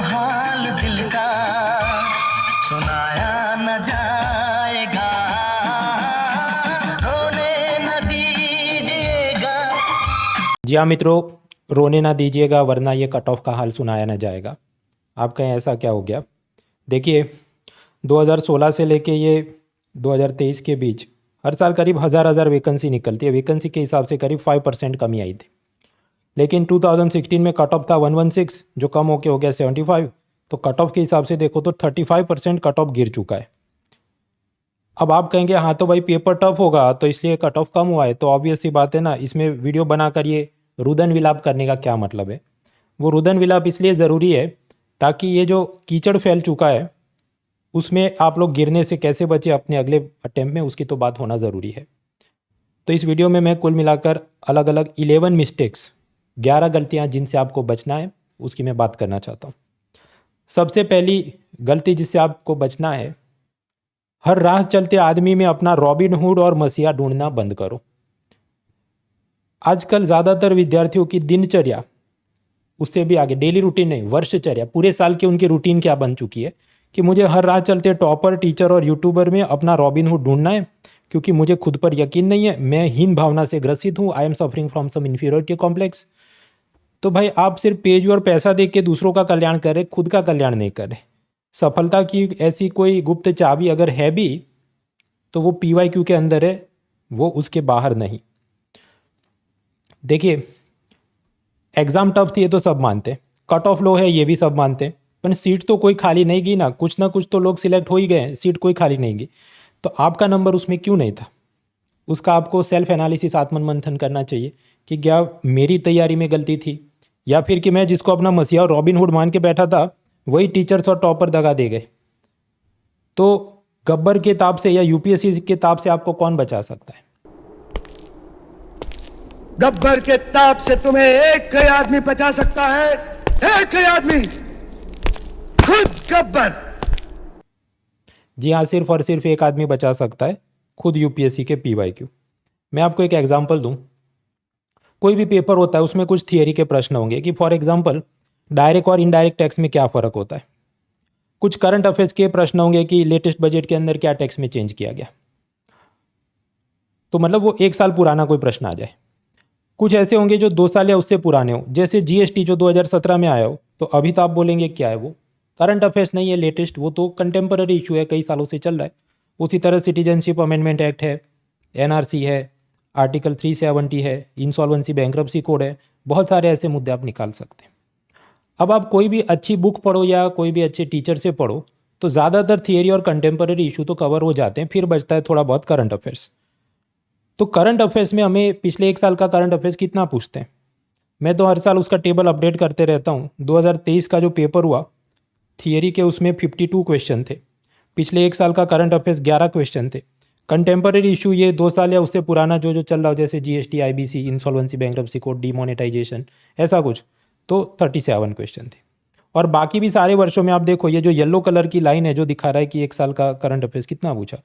हाल दिल का सुनाया न जाएगा, रोने न दीजिएगा। जी हाँ मित्रों, रोने ना दीजिएगा वरना ये कट ऑफ का हाल सुनाया ना जाएगा। आप कहें ऐसा क्या हो गया? देखिए 2016 से लेके ये 2023 के बीच हर साल करीब हज़ार वैकेंसी निकलती है। वैकेंसी के हिसाब से करीब 5% कमी आई थी। लेकिन 2016 में कट ऑफ था 116 जो कम होके हो गया 75। तो कट ऑफ के हिसाब से देखो तो 35% कट ऑफ गिर चुका है। अब आप कहेंगे हाँ तो भाई पेपर टफ होगा तो इसलिए कट ऑफ कम हुआ है। तो ऑब्वियस सी बात है ना, इसमें वीडियो बनाकर ये रुदन विलाप करने का क्या मतलब है? वो रुदन विलाप इसलिए ज़रूरी है ताकि ये जो कीचड़ फैल चुका है उसमें आप लोग गिरने से कैसे बचे अपने अगले अटेम्प्ट में, उसकी तो बात होना ज़रूरी है। तो इस वीडियो में मैं कुल मिलाकर अलग अलग 11 मिस्टेक्स, 11 गलतियां जिनसे आपको बचना है उसकी मैं बात करना चाहता हूँ। सबसे पहली गलती जिससे आपको बचना है, हर राह चलते आदमी में अपना रॉबिन हुड और मसीहा ढूंढना बंद करो। आजकल ज़्यादातर विद्यार्थियों की दिनचर्या, उससे भी आगे डेली रूटीन नहीं, वर्षचर्या, पूरे साल की उनकी रूटीन क्या बन चुकी है कि मुझे हर राह चलते टॉपर, टीचर और यूट्यूबर में अपना रॉबिन हुड ढूंढना है क्योंकि मुझे खुद पर यकीन नहीं है, मैं हीन भावना से ग्रसित हूँ, I am suffering from some inferiority complex. तो भाई आप सिर्फ पेज और पैसा देख के दूसरों का कल्याण करें, खुद का कल्याण नहीं करें। सफलता की ऐसी कोई गुप्त चाबी अगर है भी तो वो PYQ के अंदर है, वो उसके बाहर नहीं। देखिए एग्ज़ाम टफ थी ये तो सब मानते हैं, कट ऑफ लो है ये भी सब मानते हैं, पर सीट तो कोई खाली नहीं गई ना कुछ तो लोग सिलेक्ट हो ही गए, सीट कोई खाली नहीं गई। तो आपका नंबर उसमें क्यों नहीं था? उसका आपको सेल्फ एनालिसिस, आत्मन मंथन करना चाहिए कि क्या मेरी तैयारी में गलती थी या फिर कि मैं जिसको अपना मसीहा और रॉबिन हुड मान के बैठा था वही टीचर्स और टॉपर दगा दे गए। तो गब्बर के ताप से या UPSC के ताप से आपको कौन बचा सकता है? गब्बर के ताप से तुम्हें एक ही आदमी बचा सकता है, एक ही आदमी, खुद गब्बर। जी हाँ, सिर्फ और सिर्फ एक आदमी बचा सकता है, खुद UPSC के PYQ। मैं आपको एक एग्जांपल दूं। कोई भी पेपर होता है उसमें कुछ थियरी के प्रश्न होंगे कि फॉर एग्जांपल डायरेक्ट और इनडायरेक्ट टैक्स में क्या फ़र्क होता है। कुछ करंट अफेयर्स के प्रश्न होंगे कि लेटेस्ट बजट के अंदर क्या टैक्स में चेंज किया गया। तो मतलब वो 1 साल पुराना कोई प्रश्न आ जाए। कुछ ऐसे होंगे जो 2 साल या उससे पुराने हो, जैसे GST जो 2017 में आया हो, तो अभी तो आप बोलेंगे क्या है वो, करंट अफेयर्स नहीं है लेटेस्ट, वो तो कंटेम्पररी इशू है, कई सालों से चल रहा है। उसी तरह सिटीजनशिप अमेंडमेंट एक्ट है, NRC है, आर्टिकल 370 है, इंसॉल्वेंसी बैंक्रप्सी कोड है, बहुत सारे ऐसे मुद्दे आप निकाल सकते हैं। अब आप कोई भी अच्छी बुक पढ़ो या कोई भी अच्छे टीचर से पढ़ो तो ज़्यादातर थियरी और कंटेम्पररी इशू तो कवर हो जाते हैं, फिर बचता है थोड़ा बहुत करंट अफेयर्स। तो करंट अफेयर्स में हमें पिछले 1 साल का करंट अफेयर्स कितना पूछते हैं, मैं तो हर साल उसका टेबल अपडेट करते रहता हूँ। 2023 का जो पेपर हुआ थियरी के, उसमें 52 क्वेश्चन थे। पिछले 1 साल का करंट अफेयर्स 11 क्वेश्चन थे। कंटेम्पररी इशू ये 2 साल या उससे पुराना जो चल रहा हो, जैसे GST, IBC, insolvency bankruptcy code, demonetisation, ऐसा कुछ, तो 37 क्वेश्चन थे। और बाकी भी सारे वर्षों में आप देखो, ये जो येलो कलर की लाइन है जो दिखा रहा है कि 1 साल का करंट अफेयर्स कितना पूछा,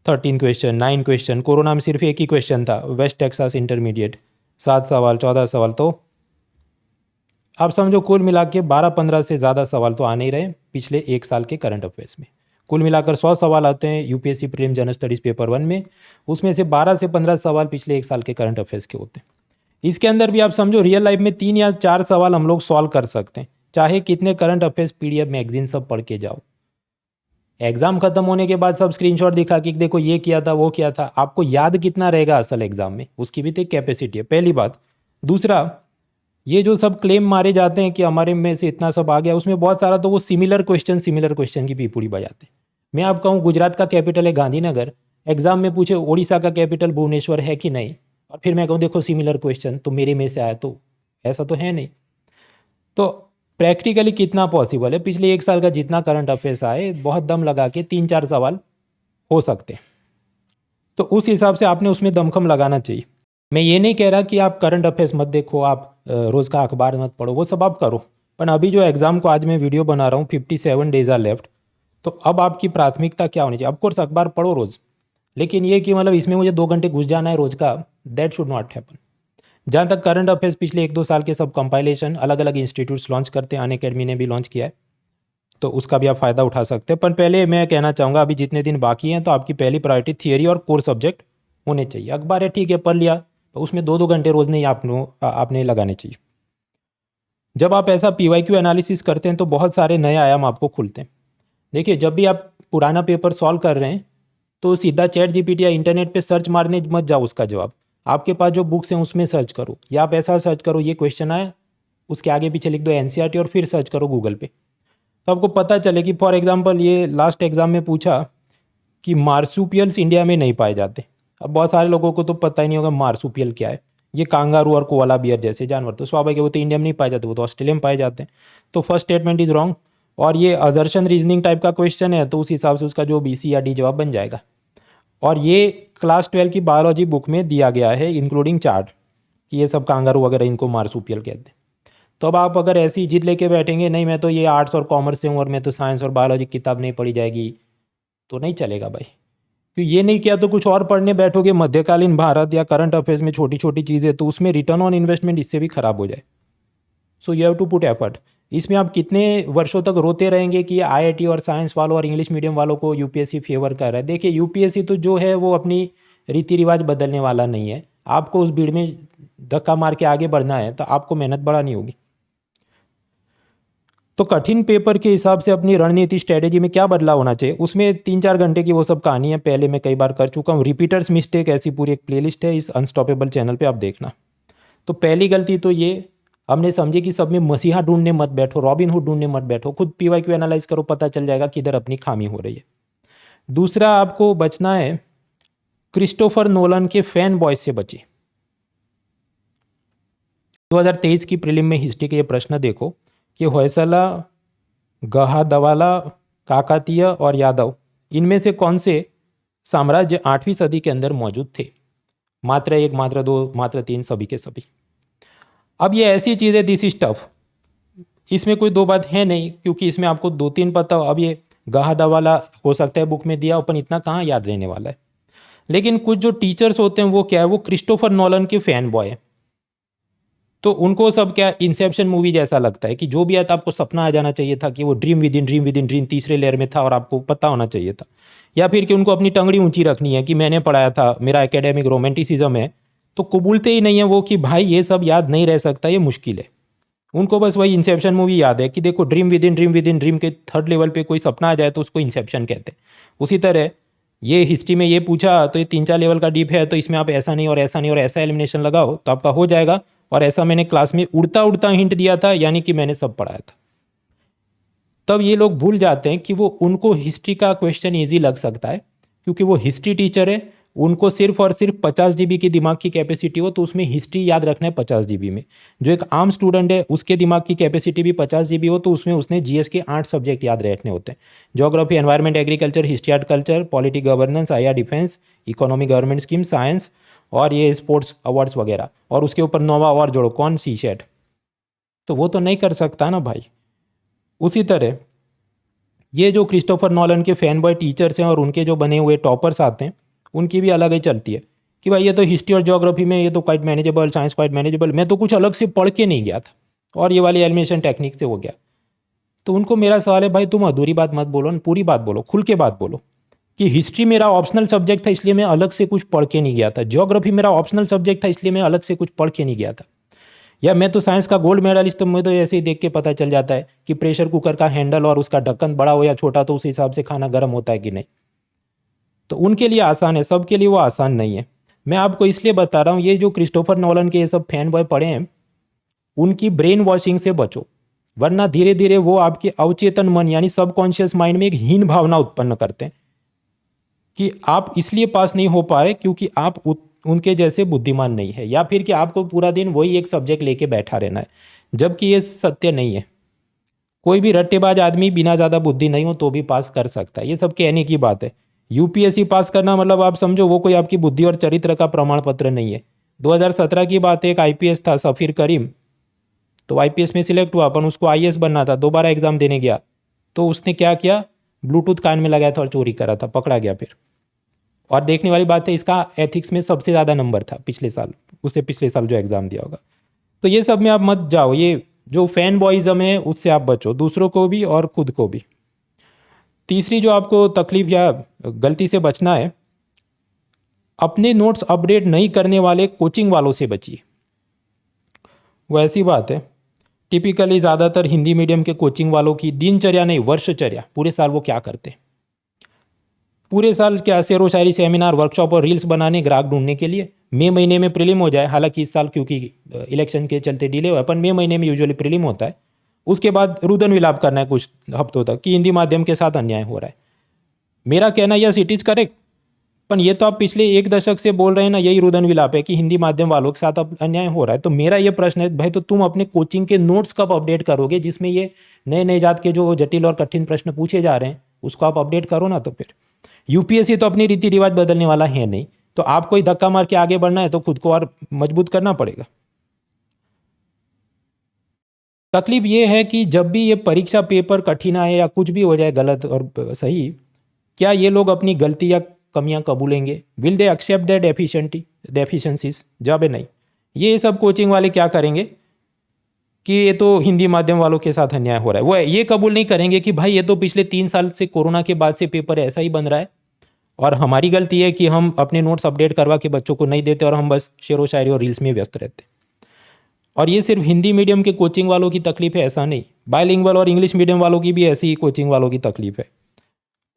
13 क्वेश्चन, 9 क्वेश्चन। कोरोना में सिर्फ एक ही क्वेश्चन था, वेस्ट टेक्सास इंटरमीडिएट, 7 सवाल, 14 सवाल। तो आप समझो कुल मिला के 12-15 से ज़्यादा सवाल तो आने ही रहे पिछले 1 साल के करंट अफेयर्स में। कुल मिलाकर 100 सवाल आते हैं UPSC prelim general studies paper 1 में, उसमें से 12 से 15 सवाल पिछले 1 साल के करंट अफेयर्स के होते हैं। इसके अंदर भी आप समझो रियल लाइफ में 3 या 4 सवाल हम लोग सॉल्व कर सकते हैं, चाहे कितने करंट अफेयर्स PDF मैगजीन सब पढ़ के जाओ। एग्जाम खत्म होने के बाद सब स्क्रीनशॉट दिखा कि देखो ये किया था वो किया था, आपको याद कितना रहेगा असल एग्जाम में, उसकी भी तो एक कैपेसिटी है, पहली बात। दूसरा, ये जो सब क्लेम मारे जाते हैं कि हमारे में से इतना सब आ गया, उसमें बहुत सारा तो वो सिमिलर क्वेश्चन की पीपूड़ी बजाते हैं। मैं आप कहूँ गुजरात का कैपिटल है गांधीनगर, एग्जाम में पूछे उड़ीसा का कैपिटल भुवनेश्वर है कि नहीं, और फिर मैं कहूँ देखो सिमिलर क्वेश्चन तो मेरे में से आया, तो ऐसा तो है नहीं। तो प्रैक्टिकली कितना पॉसिबल है, पिछले 1 साल का जितना करंट अफेयर्स आए बहुत दम लगा के 3-4 सवाल हो सकते हैं। तो उस हिसाब से आपने उसमें दमखम लगाना चाहिए। मैं ये नहीं कह रहा कि आप करंट अफेयर्स मत देखो, आप रोज़ का अखबार मत पढ़ो, वो सब आप करो, पर अभी जो एग्ज़ाम को आज मैं वीडियो बना रहा हूँ 57 डेज आर लेफ्ट, तो अब आपकी प्राथमिकता क्या होनी चाहिए? ऑफकोर्स अखबार पढ़ो रोज़, लेकिन ये कि मतलब इसमें मुझे 2 घंटे घुस जाना है रोज़ का, दैट शुड नॉट हैपन। जहाँ तक करंट अफेयर्स पिछले 1-2 साल के सब कंपाइलेशन अलग अलग इंस्टीट्यूट्स लॉन्च करते हैं, अनअकैडमी ने भी लॉन्च किया है, तो उसका भी आप फ़ायदा उठा सकते हैं। पर पहले मैं कहना चाहूँगा अभी जितने दिन बाकी हैं तो आपकी पहली प्रायोरिटी थियरी और कोर सब्जेक्ट होने चाहिए। अखबार है ठीक है पढ़ लिया, तो उसमें 2-2 घंटे रोज़ नहीं आपने लगाने चाहिए। जब आप ऐसा PYQ एनालिसिस करते हैं तो बहुत सारे नए आयाम आपको खुलते हैं। देखिए जब भी आप पुराना पेपर सॉल्व कर रहे हैं तो सीधा ChatGPT या इंटरनेट पे सर्च मारने मत जाओ उसका जवाब, आपके पास जो बुक्स हैं उसमें सर्च करो, या आप ऐसा सर्च करो ये क्वेश्चन आया, उसके आगे पीछे लिख दो NCERT और फिर सर्च करो गूगल पे, तो आपको पता चले कि फॉर एग्जांपल ये लास्ट एग्जाम में पूछा कि मार्सूपियल्स इंडिया में नहीं पाए जाते। अब बहुत सारे लोगों को तो पता ही नहीं होगा मार्सूपियल क्या है। ये कांगारू और कोआला बियर जैसे जानवर तो स्वाभाविक है वो तो इंडिया में नहीं पाए जाते, वो तो ऑस्ट्रेलिया में पाए जाते हैं। तो फर्स्ट स्टेटमेंट इज रॉन्ग, और ये अजर्शन रीजनिंग टाइप का क्वेश्चन है तो उस हिसाब से उसका जो BC या D जवाब बन जाएगा। और ये क्लास 12 की बायोलॉजी बुक में दिया गया है इंक्लूडिंग चार्ट कि ये सब कांगारू वगैरह इनको मार्सूपियल कहते हैं। तो अब आप अगर ऐसी जिद लेके बैठेंगे नहीं मैं तो ये आर्ट्स और कॉमर्स से हूँ और मैं तो साइंस और बायोलॉजी की किताब नहीं पढ़ी जाएगी, तो नहीं चलेगा भाई। क्योंकि ये नहीं किया तो कुछ और पढ़ने बैठोगे मध्यकालीन भारत या करंट अफेयर्स में छोटी छोटी चीज़ें, तो उसमें रिटर्न ऑन इन्वेस्टमेंट इससे भी खराब हो जाए। So you have to put effort. इसमें आप कितने वर्षों तक रोते रहेंगे कि IIT और साइंस वालों और इंग्लिश मीडियम वालों को UPSC फेवर कर रहा है। देखिए UPSC तो जो है वो अपनी रीति रिवाज बदलने वाला नहीं है। आपको उस भीड़ में धक्का मार के आगे बढ़ना है तो आपको मेहनत बढ़ानी होगी। तो कठिन पेपर के हिसाब से अपनी रणनीति स्ट्रेटेजी में क्या बदलाव होना चाहिए, उसमें 3-4 घंटे की वो सब कहानी है, पहले मैं कई बार कर चुका हूँ। रिपीटर्स मिस्टेक ऐसी पूरी एक प्लेलिस्ट है इस अनस्टॉपेबल चैनल पे, आप देखना। तो पहली गलती तो ये हमने समझी कि सब में मसीहा ढूंढने मत बैठो, रॉबिन हुड ढूंढने मत बैठो, खुद PYQ एनालाइज करो, पता चल जाएगा किधर अपनी खामी हो रही है। दूसरा आपको बचना है क्रिस्टोफर नोलन के फैन बॉयज से बचे। 2023 की प्रीलिम में हिस्ट्री के ये प्रश्न देखो कि होयसला, गहादवाला, काकातीय और यादव इनमें से कौन से साम्राज्य 8वीं सदी के अंदर मौजूद थे। मात्र 1, मात्र 2, मात्र 3, सभी के सभी। अब ये ऐसी चीज़ है दिस इज टफ, इसमें कोई दो बात है नहीं, क्योंकि इसमें आपको 2-3 पता हो। अब ये गहादवाला हो सकता है बुक में दिया अपन, इतना कहाँ याद रहने वाला है। लेकिन कुछ जो टीचर्स होते हैं वो क्या है, वो क्रिस्टोफर नॉलन के फैन बॉय है। तो उनको सब क्या इंसेप्शन मूवी जैसा लगता है कि जो भी आता आपको सपना आ जाना चाहिए था कि वो dream with in dream with in dream तीसरे लेयर में था और आपको पता होना चाहिए था। या फिर कि उनको अपनी टंगड़ी ऊंची रखनी है कि मैंने पढ़ाया था, मेरा एकेडमिक रोमांटिसिज्म है। तो कबूलते ही नहीं है वो कि भाई ये सब याद नहीं रह सकता, ये मुश्किल है। उनको बस वही इंसेप्शन मूवी याद है कि देखो dream with in dream with in dream के थर्ड लेवल पे कोई सपना आ जाए तो उसको इंसेप्शन कहते हैं। उसी तरह ये हिस्ट्री में ये पूछा तो ये 3-4 लेवल का डीप है, तो इसमें आप ऐसा नहीं और ऐसा नहीं और ऐसा एलिमिनेशन लगाओ तो आपका हो जाएगा। और ऐसा मैंने क्लास में उड़ता उड़ता हिंट दिया था, यानी कि मैंने सब पढ़ाया था। तब ये लोग भूल जाते हैं कि वो उनको हिस्ट्री का क्वेश्चन ईजी लग सकता है क्योंकि वो हिस्ट्री टीचर है। उनको सिर्फ और सिर्फ 50 GB की दिमाग की कैपेसिटी हो तो उसमें हिस्ट्री याद रखना है 50 GB में। जो एक आम स्टूडेंट है उसके दिमाग की कैपेसिटी भी 50 GB हो तो उसमें उसने GS के 8 सब्जेक्ट याद रखने होते हैं। Geography, environment, agriculture, history and culture, polity, governance, IR defence, economy, government scheme, science और ये स्पोर्ट्स अवार्ड्स वगैरह, और उसके ऊपर नोवा और जोड़ो कौन CSAT, तो वो तो नहीं कर सकता ना भाई। उसी तरह ये जो क्रिस्टोफर नॉलन के फैन बॉय टीचर्स हैं और उनके जो बने हुए टॉपर्स आते हैं उनकी भी अलग ही चलती है कि भाई ये तो हिस्ट्री और ज्योग्राफी में ये तो quite manageable, science quite manageable, मैं तो कुछ अलग से पढ़ के नहीं गया था और ये वाली एलिमिनेशन टेक्निक से हो गया। तो उनको मेरा सवाल है भाई तुम अधूरी बात मत बोलो, पूरी बात बोलो, खुल के बात बोलो कि हिस्ट्री मेरा ऑप्शनल सब्जेक्ट था इसलिए मैं अलग से कुछ पढ़ के नहीं गया था, ज्योग्राफी मेरा ऑप्शनल सब्जेक्ट था इसलिए मैं अलग से कुछ पढ़ के नहीं गया था, या मैं तो साइंस का गोल्ड मेडलिस्ट, तो मुझे तो ऐसे ही देख के पता चल जाता है कि प्रेशर कुकर का हैंडल और उसका ढक्कन बड़ा हो या छोटा तो उस हिसाब से खाना गर्म होता है कि नहीं। तो उनके लिए आसान है, सबके लिए वो आसान नहीं है। मैं आपको इसलिए बता रहा हूँ ये जो क्रिस्टोफर नॉलन के ये सब फैन बॉय पढ़े हैं उनकी ब्रेन वॉशिंग से बचो, वरना धीरे धीरे वो आपके अवचेतन मन यानी सबकॉन्शियस माइंड में एक हीन भावना उत्पन्न करते हैं कि आप इसलिए पास नहीं हो पा रहे क्योंकि आप उनके जैसे बुद्धिमान नहीं है, या फिर कि आपको पूरा दिन वही एक सब्जेक्ट लेके बैठा रहना है, जबकि ये सत्य नहीं है। कोई भी रट्टेबाज आदमी बिना ज़्यादा बुद्धि नहीं हो तो भी पास कर सकता है, ये सब कहने की बात है। UPSC पास करना मतलब आप समझो वो कोई आपकी बुद्धि और चरित्र का प्रमाण पत्र नहीं है। 2017 की बात है, एक IPS था सफ़ीर करीम, तो IPS में सिलेक्ट हुआ, अपन उसको IAS बनना था, दोबारा एग्जाम देने गया तो उसने क्या किया, ब्लूटूथ कान में लगाया था और चोरी करा था, पकड़ा गया। फिर और देखने वाली बात है, इसका एथिक्स में सबसे ज़्यादा नंबर था पिछले साल, उससे पिछले साल जो एग्ज़ाम दिया होगा। तो ये सब में आप मत जाओ, ये जो फैन बॉयज़म है उससे आप बचो, दूसरों को भी और खुद को भी। तीसरी जो आपको तकलीफ या गलती से बचना है, अपने नोट्स अपडेट नहीं करने वाले कोचिंग वालों से बचिए। वो ऐसी बात है, टिपिकली ज़्यादातर हिंदी मीडियम के कोचिंग वालों की दिनचर्या नहीं वर्षचर्या, पूरे साल वो क्या करते हैं, पूरे साल क्या शेर व शायरी, सेमिनार, वर्कशॉप और रील्स बनाने, ग्राहक ढूंढने के लिए। मई महीने में प्रीलिम हो जाए, हालांकि इस साल क्योंकि इलेक्शन के चलते डिले हुआ है, पर मई महीने में यूजुअली प्रीलिम होता है। उसके बाद रुदन विलाप करना है कुछ हफ्तों तक कि हिंदी माध्यम के साथ अन्याय हो रहा है। मेरा कहना यस इट इज़ करेक्ट, पर ये तो आप पिछले 1 दशक से बोल रहे हैं ना, यही रुदन विलाप है कि हिंदी माध्यम वालों के साथ अब अन्याय हो रहा है। तो मेरा ये प्रश्न है भाई, तो तुम अपने कोचिंग के नोट्स कब अपडेट करोगे जिसमें ये नए नए जात के जो जटिल और कठिन प्रश्न पूछे जा रहे हैं उसको आप अपडेट करो ना। तो फिर यूपीएससी तो अपनी रीति रिवाज बदलने वाला है नहीं, तो आप कोई धक्का मार के आगे बढ़ना है तो खुद को और मजबूत करना पड़ेगा। तकलीफ ये है कि जब भी ये परीक्षा पेपर कठिन आए या कुछ भी हो जाए गलत और सही, क्या ये लोग अपनी गलती या कमियां कबूलेंगे? Will they accept that deficiencies? जवाब है नहीं। ये सब कोचिंग वाले क्या करेंगे कि ये तो हिंदी माध्यम वालों के साथ अन्याय हो रहा है, वो ये कबूल नहीं करेंगे कि भाई ये तो पिछले 3 साल से कोरोना के बाद से पेपर ऐसा ही बन रहा है और हमारी गलती है कि हम अपने नोट्स अपडेट करवा के बच्चों को नहीं देते और हम बस शेर व शायरी और रील्स में व्यस्त रहते। और ये सिर्फ हिंदी मीडियम के कोचिंग वालों की तकलीफ है ऐसा नहीं, बायलिंगुअल और इंग्लिश मीडियम वालों की भी ऐसी ही कोचिंग वालों की तकलीफ है।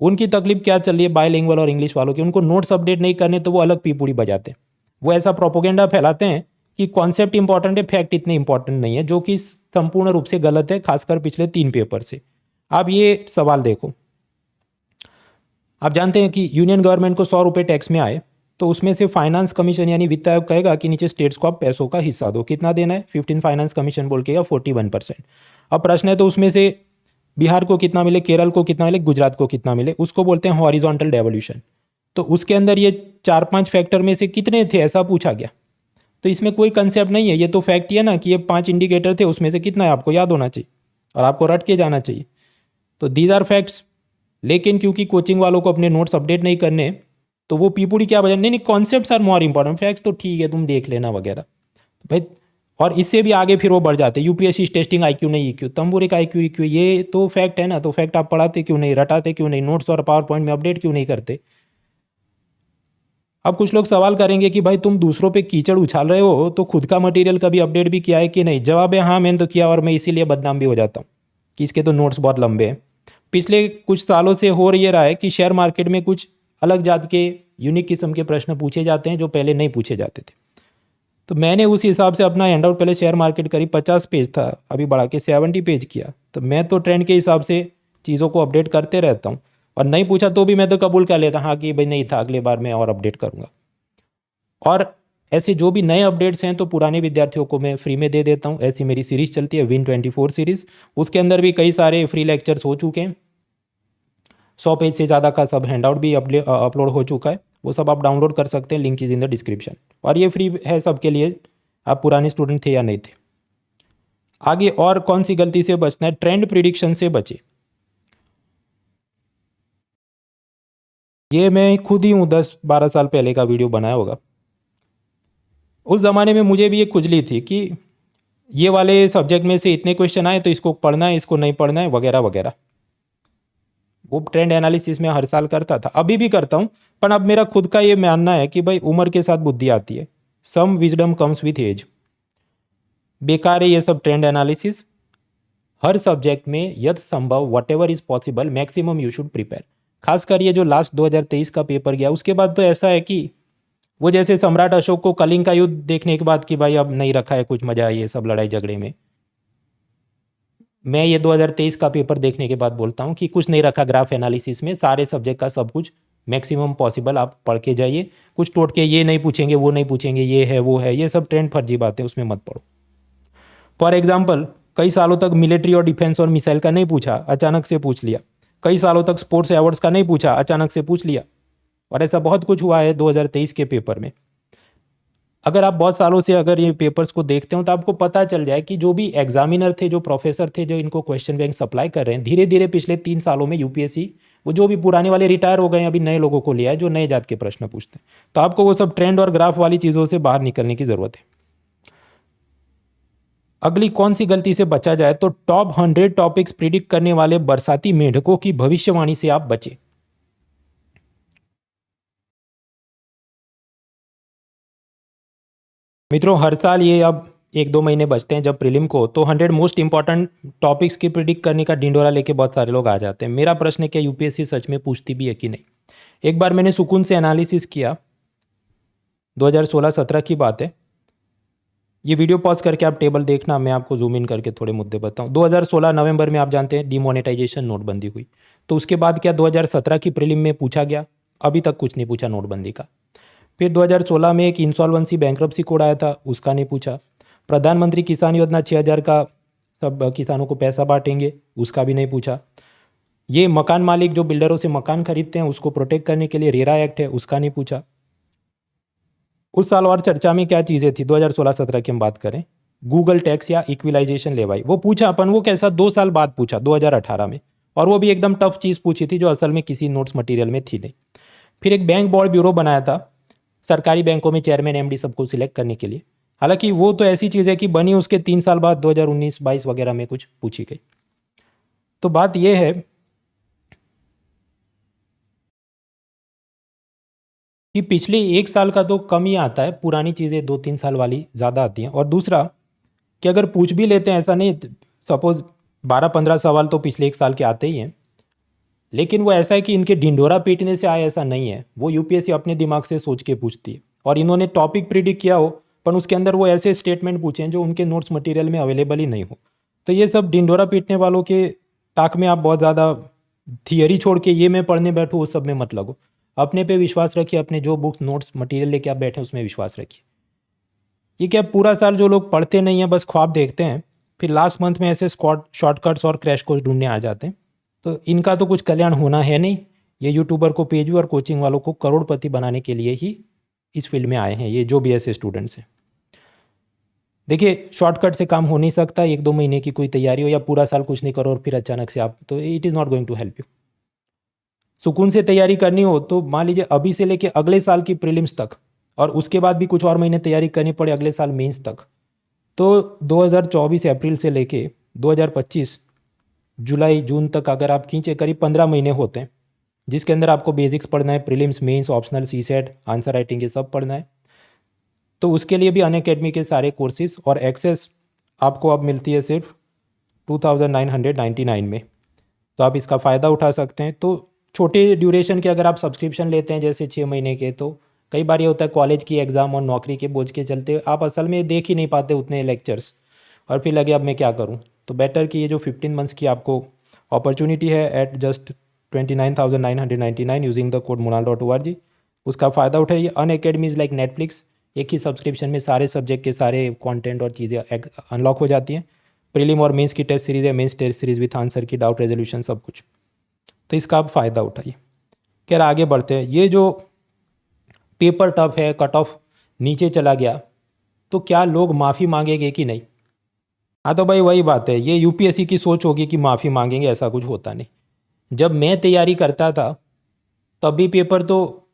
उनकी तकलीफ क्या चल रही है बायलिंगुअल और इंग्लिश वालों की, उनको नोट्स अपडेट नहीं करने तो वो अलग पीपूड़ी बजाते हैं। वो ऐसा प्रोपोगेंडा फैलाते हैं कि कॉन्सेप्ट इंपॉर्टेंट है, फैक्ट इतने इंपॉर्टेंट नहीं है, जो कि संपूर्ण रूप से गलत है, खासकर पिछले 3 पेपर से। आप ये सवाल देखो, आप जानते हैं कि यूनियन गवर्नमेंट को 100 रुपये टैक्स में आए तो उसमें से फाइनेंस कमीशन यानी वित्त आयोग कहेगा कि नीचे स्टेट्स को आप पैसों का हिस्सा दो, कितना देना है 15, फाइनेंस कमीशन बोल के 41%। अब प्रश्न है तो उसमें से बिहार को कितना मिले, केरल को कितना मिले, गुजरात को कितना मिले, उसको बोलते हैं हॉरिजॉन्टल डेवोल्यूशन। तो उसके अंदर ये 4-5 फैक्टर में से कितने थे ऐसा पूछा गया। तो इसमें कोई कंसेप्ट नहीं है, ये तो फैक्ट ही है ना कि ये 5 इंडिकेटर थे, उसमें से कितना है आपको याद होना चाहिए और आपको रट के जाना चाहिए। तो दीज आर फैक्ट्स। लेकिन क्योंकि कोचिंग वालों को अपने नोट्स अपडेट नहीं करने, तो वो पीपूड़ी क्या बजा, नहीं concepts are more important, facts तो ठीक है तुम देख लेना वगैरह भाई। और इससे भी आगे फिर वो बढ़ जाते, यूपीएससी टेस्टिंग आईक्यू नहीं ईक्यू, तंबूरे का आईक्यू ईक्यू, ये तो फैक्ट है ना, तो फैक्ट आप पढ़ाते क्यों नहीं, रटाते क्यों नहीं, नोट्स और पावर पॉइंट में अपडेट क्यों नहीं करते। अब कुछ लोग सवाल करेंगे कि भाई तुम दूसरों पे कीचड़ उछाल रहे हो तो खुद का मटेरियल कभी अपडेट भी किया है कि नहीं। जवाब है हाँ, मैंने तो किया और मैं इसीलिए बदनाम भी हो जाता हूँ कि इसके तो नोट्स बहुत लंबे हैं। पिछले कुछ सालों से हो ये रहा है कि शेयर मार्केट में कुछ अलग जात के यूनिक किस्म के प्रश्न पूछे जाते हैं जो पहले नहीं पूछे जाते थे। तो मैंने उस हिसाब से अपना हैंडआउट, पहले शेयर मार्केट करीब 50 पेज था, अभी बढ़ा के 70 पेज किया। तो मैं तो ट्रेंड के हिसाब से चीज़ों को अपडेट करते रहता हूँ, और नहीं पूछा तो भी मैं तो कबूल कर लेता हाँ कि भाई नहीं था, अगले बार मैं और अपडेट करूँगा। और ऐसे जो भी नए अपडेट्स हैं तो पुराने विद्यार्थियों को मैं फ्री में दे देता हूँ। ऐसी मेरी सीरीज़ चलती है विन 24 सीरीज़, उसके अंदर भी कई सारे फ्री लेक्चर्स हो चुके हैं। 100 पेज से ज़्यादा का सब हैंडआउट भी अपलोड हो चुका है, वो सब आप डाउनलोड कर सकते हैं, link is in the description. और ये फ्री है सबके लिए, आप पुराने स्टूडेंट थे या नहीं थे। आगे और कौन सी गलती से बचना है, ट्रेंड प्रिडिक्शन से बचे। ये मैं खुद ही हूँ, 10-12 साल पहले का वीडियो बनाया होगा। उस ज़माने में मुझे भी ये खुजली थी कि ये वाले सब्जेक्ट में से इतने क्वेश्चन आए तो इसको पढ़ना है, इसको नहीं पढ़ना है वगैरह वगैरह। वो ट्रेंड एनालिसिस में हर साल करता था, अभी भी करता हूँ, पर अब मेरा खुद का ये मानना है कि भाई उम्र के साथ बुद्धि आती है, सम विजडम कम्स विथ एज। बेकार है ये सब ट्रेंड एनालिसिस। हर सब्जेक्ट में यथ संभव what ever is possible maximum you should prepare. खासकर ये जो लास्ट 2023 का पेपर गया उसके बाद तो ऐसा है कि वो जैसे सम्राट अशोक को कलिंग का युद्ध देखने के बाद कि भाई अब नहीं रखा है कुछ मजा ये सब लड़ाई झगड़े में, मैं ये 2023 का पेपर देखने के बाद बोलता हूँ कि कुछ नहीं रखा ग्राफ एनालिसिस में, सारे सब्जेक्ट का सब कुछ मैक्सिमम पॉसिबल आप पढ़ के जाइए। कुछ टोट के ये नहीं पूछेंगे वो नहीं पूछेंगे, ये है वो है, ये सब ट्रेंड फर्जी बातें, उसमें मत पढ़ो। फॉर एग्जाम्पल, कई सालों तक मिलिट्री और डिफेंस और मिसाइल का नहीं पूछा, अचानक से पूछ लिया। कई सालों तक स्पोर्ट्स अवार्ड्स का नहीं पूछा, अचानक से पूछ लिया। और ऐसा बहुत कुछ हुआ है 2023 के पेपर में। अगर आप बहुत सालों से अगर ये पेपर्स को देखते हो तो आपको पता चल जाए कि जो भी एग्जामिनर थे, जो प्रोफेसर थे, जो इनको क्वेश्चन बैंक सप्लाई कर रहे हैं, धीरे धीरे पिछले 3 सालों में यूपीएससी वो जो भी पुराने वाले रिटायर हो गए हैं, अभी नए लोगों को लिया है जो नए जात के प्रश्न पूछते हैं। तो आपको वो सब ट्रेंड और ग्राफ वाली चीज़ों से बाहर निकलने की ज़रूरत है। अगली कौन सी गलती से बचा जाए, तो टॉप 100 टॉपिक्स प्रिडिक्ट करने वाले बरसाती मेढकों की भविष्यवाणी से आप बचे। मित्रों, हर साल ये अब 1-2 महीने बचते हैं जब प्रीलिम को, तो 100 मोस्ट इंपॉर्टेंट टॉपिक्स की प्रिडिक्ट करने का ढिंडोरा लेके बहुत सारे लोग आ जाते हैं। मेरा प्रश्न है, क्या यूपीएससी सच में पूछती भी है कि नहीं। एक बार मैंने सुकून से एनालिसिस किया, 2016-17 की बात है। ये वीडियो पॉज करके आप टेबल देखना, मैं आपको जूम इन करके थोड़े मुद्दे बताऊं। 2016 नवंबर में आप जानते हैं डिमोनेटाइजेशन, नोटबंदी हुई। तो उसके बाद क्या 2017 की प्रीलिम में पूछा गया? अभी तक कुछ नहीं पूछा नोटबंदी का। फिर 2016 में एक इंसॉल्वेंसी बैंक्रप्सी कोड आया था, उसका नहीं पूछा। प्रधानमंत्री किसान योजना 6,000 का सब किसानों को पैसा बांटेंगे, उसका भी नहीं पूछा। ये मकान मालिक जो बिल्डरों से मकान खरीदते हैं उसको प्रोटेक्ट करने के लिए रेरा एक्ट है, उसका नहीं पूछा। उस साल और चर्चा में क्या चीज़ें थी 2016-17 की हम बात करें, गूगल टैक्स या इक्विलाइजेशन लेवाई, वो पूछा अपन, वो कैसा 2 साल बाद पूछा 2018 में, और वो भी एकदम टफ चीज़ पूछी थी जो असल में किसी नोट्स मटेरियल में थी नहीं। फिर एक बैंक बोर्ड ब्यूरो बनाया था सरकारी बैंकों में चेयरमैन एमडी सबको सिलेक्ट करने के लिए। हालांकि वो तो ऐसी चीज़ है कि बनी उसके 3 साल बाद 2019-22 वगैरह में कुछ पूछी गई। तो बात यह है कि पिछले 1 साल का तो कम ही आता है, पुरानी चीज़ें 2-3 साल वाली ज़्यादा आती हैं। और दूसरा कि अगर पूछ भी लेते हैं, ऐसा नहीं, सपोज 12-15 सवाल तो पिछले 1 साल के आते ही हैं, लेकिन वो ऐसा है कि इनके ढिंडोरा पीटने से आए, ऐसा नहीं है। वो यूपीएससी अपने दिमाग से सोच के पूछती है, और इन्होंने टॉपिक प्रिडिक्ट किया हो पर उसके अंदर वो ऐसे स्टेटमेंट पूछे हैं जो उनके नोट्स मटेरियल में अवेलेबल ही नहीं हो। तो ये सब ढिंडोरा पीटने वालों के ताक में आप बहुत ज़्यादा थियरी छोड़ के ये मैं पढ़ने बैठूँ उस सब में मत लगो। अपने पे विश्वास रखिए, अपने जो बुक्स नोट्स मटेरियल लेके आप बैठे उसमें विश्वास रखिए। ये क्या पूरा साल जो लोग पढ़ते नहीं हैं, बस ख्वाब देखते हैं, फिर लास्ट मंथ में ऐसे शॉर्टकट्स और क्रैश कोर्स ढूंढने आ जाते हैं, तो इनका तो कुछ कल्याण होना है नहीं। ये यूट्यूबर को, पेजू और कोचिंग वालों को करोड़पति बनाने के लिए ही इस फील्ड में आए हैं, ये जो भी ऐसे स्टूडेंट्स हैं। देखिए, शॉर्टकट से काम हो नहीं सकता। 1-2 महीने की कोई तैयारी हो या पूरा साल कुछ नहीं करो और फिर अचानक से आप, तो it is not going to help you. सुकून से तैयारी करनी हो तो मान लीजिए अभी से लेके अगले साल की प्रीलिम्स तक, और उसके बाद भी कुछ और महीने तैयारी करनी पड़े अगले साल मेंस तक, तो 2024 अप्रैल से लेके 2025 जुलाई जून तक अगर आप खींचे, करीब 15 महीने होते हैं, जिसके अंदर आपको बेसिक्स पढ़ना है, prelims, mains, optional, CSAT, answer writing, ये सब पढ़ना है। तो उसके लिए भी अनअकैडमी के सारे कोर्सेज और एक्सेस आपको अब मिलती है सिर्फ 2999 में, तो आप इसका फ़ायदा उठा सकते हैं। तो छोटे ड्यूरेशन के अगर आप सब्सक्रिप्शन लेते हैं जैसे 6 महीने के, तो कई बार ये होता है कॉलेज की एग्ज़ाम और नौकरी के बोझ के चलते आप असल में देख ही नहीं पाते उतने लेक्चर्स, और फिर लगे अब मैं क्या करूं। तो बेटर कि ये जो 15 मंथ्स की आपको अपॉर्चुनिटी है at just 29,999 using the code monal.org, उसका फ़ायदा उठाइए। अनअकैडमी इज़ लाइक नेटफ्लिक्स, एक ही सब्सक्रिप्शन में सारे सब्जेक्ट के सारे कंटेंट और चीज़ें अनलॉक हो जाती हैं। प्रीलिम और मेंस की टेस्ट सीरीज़ है, mains test series with answer key, doubt resolution, सब कुछ, तो इसका आप फ़ायदा उठाइए। खैर आगे बढ़ते हैं। ये जो पेपर टफ है, कट ऑफ नीचे चला गया, तो क्या लोग माफ़ी मांगेंगे कि नहीं? हाँ, तो भाई वही बात है, ये यूपीएससी की सोच होगी कि माफ़ी मांगेंगे, ऐसा कुछ होता नहीं। जब मैं तैयारी करता था तब भी पेपर, तो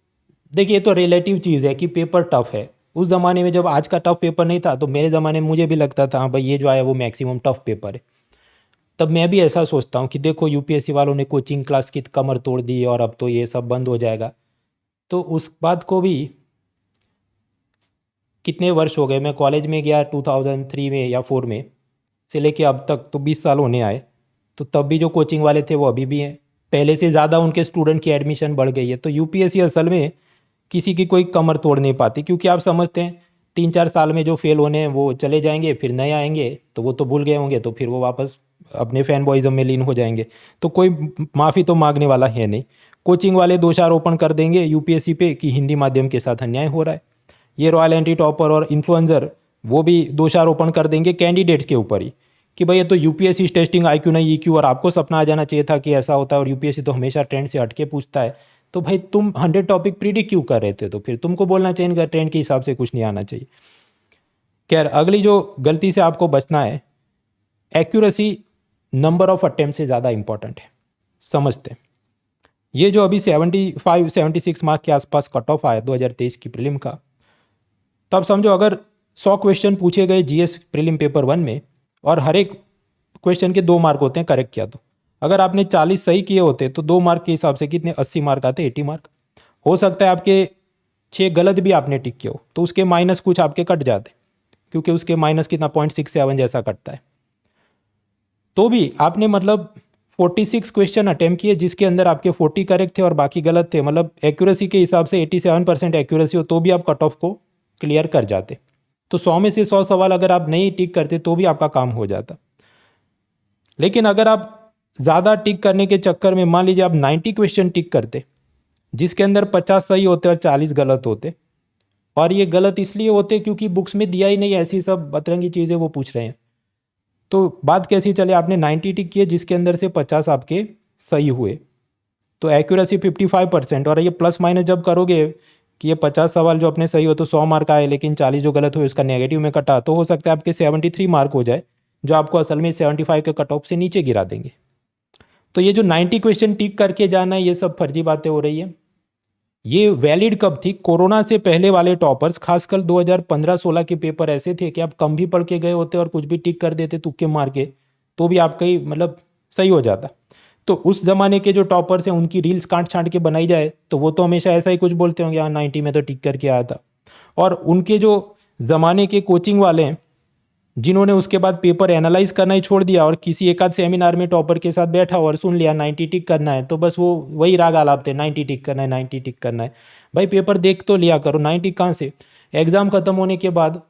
देखिए, ये तो रिलेटिव चीज़ है कि पेपर टफ है। उस ज़माने में जब आज का टफ पेपर नहीं था, तो मेरे ज़माने में मुझे भी लगता था हाँ भाई ये जो आया वो मैक्सिमम टफ पेपर है। तब मैं भी ऐसा सोचता हूँ कि देखो यूपीएससी वालों ने कोचिंग क्लास की कमर तोड़ दी और अब तो ये सब बंद हो जाएगा। तो उस बात को भी कितने वर्ष हो गए, मैं कॉलेज में गया 2003 में या 4 में से लेके अब तक तो 20 साल होने आए, तो तब भी जो कोचिंग वाले थे वो अभी भी हैं, पहले से ज़्यादा उनके स्टूडेंट की एडमिशन बढ़ गई है। तो यूपीएससी असल में किसी की कोई कमर तोड़ नहीं पाती, क्योंकि आप समझते हैं 3-4 साल में जो फेल होने हैं वो चले जाएंगे, फिर नए आएंगे तो वो तो भूल गए होंगे, तो फिर वो वापस अपने फैन बॉयज़म में लीन हो जाएंगे। तो कोई माफ़ी तो मांगने वाला है नहीं। कोचिंग वाले दोषारोपण कर देंगे यूपीएससी पे कि हिंदी माध्यम के साथ अन्याय हो रहा है। ये रॉयल एंटी टॉपर और इन्फ्लुएंसर वो भी दोषारोपण कर देंगे कैंडिडेट्स के ऊपर ही कि भाई ये तो यूपीएससी टेस्टिंग आईक्यू नहीं ईक्यू, और आपको सपना आ जाना चाहिए था कि ऐसा होता है, और यूपीएससी तो हमेशा ट्रेंड से हटके पूछता है। तो भाई तुम 100 टॉपिक प्रीडिक्ट क्यों कर रहे थे? तो फिर तुमको बोलना चाहिए कि ट्रेंड के हिसाब से कुछ नहीं आना चाहिए। खैर अगली जो गलती से आपको बचना है, एक्यूरेसी नंबर ऑफ अटेम्प्ट से ज़्यादा इंपॉर्टेंट है, समझते हैं। ये जो अभी 75-76 मार्क के आसपास कट ऑफ आया 2023 की प्रीलिम का, तब समझो अगर 100 क्वेश्चन पूछे गए जीएस प्रीलिम पेपर 1 में और हर एक क्वेश्चन के 2 मार्क होते हैं करेक्ट किया तो, अगर आपने 40 सही किए होते तो 2 मार्क के हिसाब से कितने 80 मार्क आते, 80 मार्क। हो सकता है आपके 6 गलत भी आपने टिक किए हो तो उसके माइनस कुछ आपके कट जाते, क्योंकि उसके माइनस कितना 0.67 जैसा कटता है। तो भी आपने मतलब 46 क्वेश्चन अटेम्प्ट किए जिसके अंदर आपके 40 करेक्ट थे और बाकी गलत थे, मतलब एक्यूरेसी के हिसाब से 87% एक्यूरेसी हो तो भी आप कट ऑफ को क्लियर कर जाते। तो 100 में से 100 सवाल अगर आप नहीं टिक करते तो भी आपका काम हो जाता। लेकिन अगर आप ज़्यादा टिक करने के चक्कर में मान लीजिए आप 90 क्वेश्चन टिक करते जिसके अंदर 50 सही होते और 40 गलत होते, और ये गलत इसलिए होते क्योंकि बुक्स में दिया ही नहीं ऐसी सब अतरंगी चीज़ें वो पूछ रहे हैं, तो बात कैसी चले, आपने 90 टिक किए जिसके अंदर से 50 आपके सही हुए, तो एक्यूरेसी 55%। और ये प्लस माइनस जब करोगे कि ये 50 सवाल जो अपने सही हो तो 100 मार्क आए, लेकिन 40 जो गलत हुए उसका नेगेटिव में कटा, तो हो सकता है आपके 73 मार्क हो जाए जो आपको असल में 75 के कट ऑफ से नीचे गिरा देंगे। तो ये जो 90 क्वेश्चन टिक करके जाना है ये सब फर्जी बातें हो रही है। ये वैलिड कब थी, कोरोना से पहले वाले टॉपर्स, खासकर 2015-16 के पेपर ऐसे थे कि आप कम भी पढ़ के गए होते और कुछ भी टिक कर देते तुक्के मार के तो भी आपका ही मतलब सही हो जाता। तो उस ज़माने के जो टॉपर्स हैं उनकी रील्स काट छांट के बनाई जाए तो वो तो हमेशा ऐसा ही कुछ बोलते होंगे, हाँ 90 में तो टिक करके आया था। और उनके जो ज़माने के कोचिंग वाले हैं जिन्होंने उसके बाद पेपर एनालाइज करना ही छोड़ दिया और किसी एक आध सेमिनार में टॉपर के साथ बैठा और सुन लिया 90 टिक करना है, तो बस वो वही राग आलापते 90 टिक करना है, 90 टिक करना है। भाई पेपर देख तो लिया करो, 90 कहाँ से। एग्ज़ाम ख़त्म होने के बाद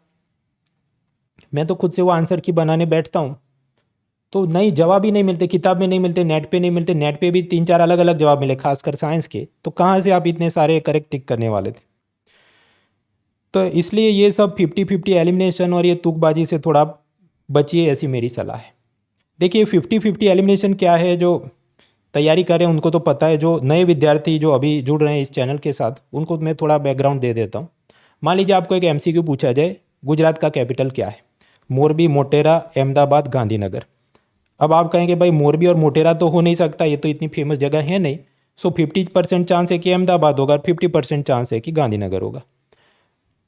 मैं तो खुद से वो आंसर की बनाने बैठता हूँ तो नहीं, जवाब ही नहीं मिलते, किताब में नहीं मिलते, नेट पे नहीं मिलते। नेट पे भी 3-4 अलग अलग जवाब मिले, खासकर साइंस के, तो कहाँ से आप इतने सारे करेक्ट टिक करने वाले थे। तो इसलिए ये सब 50-50 एलिमिनेशन और ये तुकबाजी से थोड़ा बचिए, ऐसी मेरी सलाह है। देखिए 50-50 एलिमिनेशन क्या है, जो तैयारी कर रहे हैं उनको तो पता है, जो नए विद्यार्थी जो अभी जुड़ रहे हैं इस चैनल के साथ उनको मैं थोड़ा बैकग्राउंड दे देता हूँ। मान लीजिए आपको एक MCQ पूछा जाए, गुजरात का कैपिटल क्या है, मोरबी, मोटेरा, अहमदाबाद, गांधीनगर। अब आप कहेंगे भाई मोरबी और मोटेरा तो हो नहीं सकता, ये तो इतनी फेमस जगह है नहीं, सो 50% चांस है कि अहमदाबाद होगा और 50% चांस है कि गांधीनगर होगा।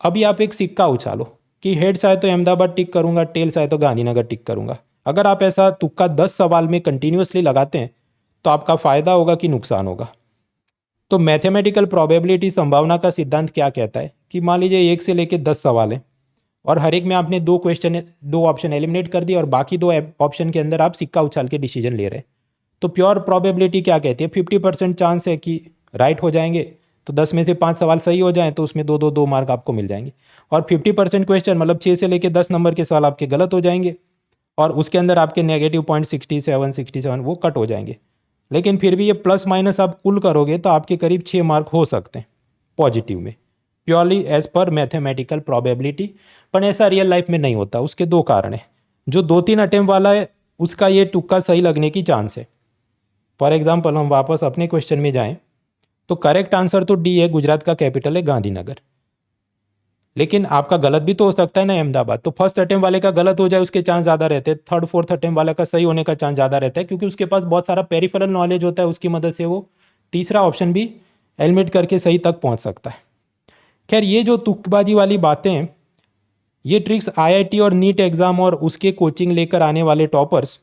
अभी आप एक सिक्का उछालो कि हेड चाहे तो अहमदाबाद टिक करूंगा, टेल चाहे तो गांधीनगर टिक करूंगा। अगर आप ऐसा तुक्का 10 सवाल में कंटिन्यूसली लगाते हैं तो आपका फ़ायदा होगा कि नुकसान होगा। तो मैथमेटिकल प्रोबेबिलिटी, संभावना का सिद्धांत क्या कहता है कि मान लीजिए 1 से लेकर 10 सवाल हैं और हर एक में आपने 2 ऑप्शन एलिमिनेट कर दिए और बाकी 2 ऑप्शन के अंदर आप सिक्का उछाल के डिसीजन ले रहे हैं। तो प्योर प्रोबेबिलिटी क्या कहती है, 50% चांस है कि राइट हो जाएंगे, तो 10 में से 5 सवाल सही हो जाएं तो उसमें 2 मार्क आपको मिल जाएंगे। और 50% क्वेश्चन मतलब 6 से लेकर 10 नंबर के सवाल आपके गलत हो जाएंगे और उसके अंदर आपके नेगेटिव पॉइंट 67 वो कट हो जाएंगे। लेकिन फिर भी ये प्लस माइनस आप कुल करोगे तो आपके करीब 6 मार्क हो सकते हैं पॉजिटिव में, purely as per mathematical probability. पर ऐसा रियल लाइफ में नहीं होता। उसके 2 कारण हैं। जो 2-3 अटेम्प्ट वाला है उसका ये तुक्का सही लगने की चांस है। फॉर एग्जाम्पल हम वापस अपने क्वेश्चन में जाएं तो करेक्ट आंसर तो डी है, गुजरात का कैपिटल है गांधीनगर, लेकिन आपका गलत भी तो हो सकता है ना अहमदाबाद। तो फर्स्ट अटेम्प्ट वाले का गलत हो जाए उसके चांस ज़्यादा रहते हैं, 3rd-4th अटेम्प्ट वाले का सही होने का चांस ज़्यादा रहता है क्योंकि उसके पास बहुत सारा पेरिफेरल नॉलेज होता है, उसकी मदद से वो तीसरा ऑप्शन भी एलिमिनेट करके सही तक पहुंच सकता है। खैर ये जो तुक्केबाजी वाली बातें हैं, ये ट्रिक्स IIT और नीट एग्ज़ाम और उसके कोचिंग लेकर आने वाले टॉपर्स,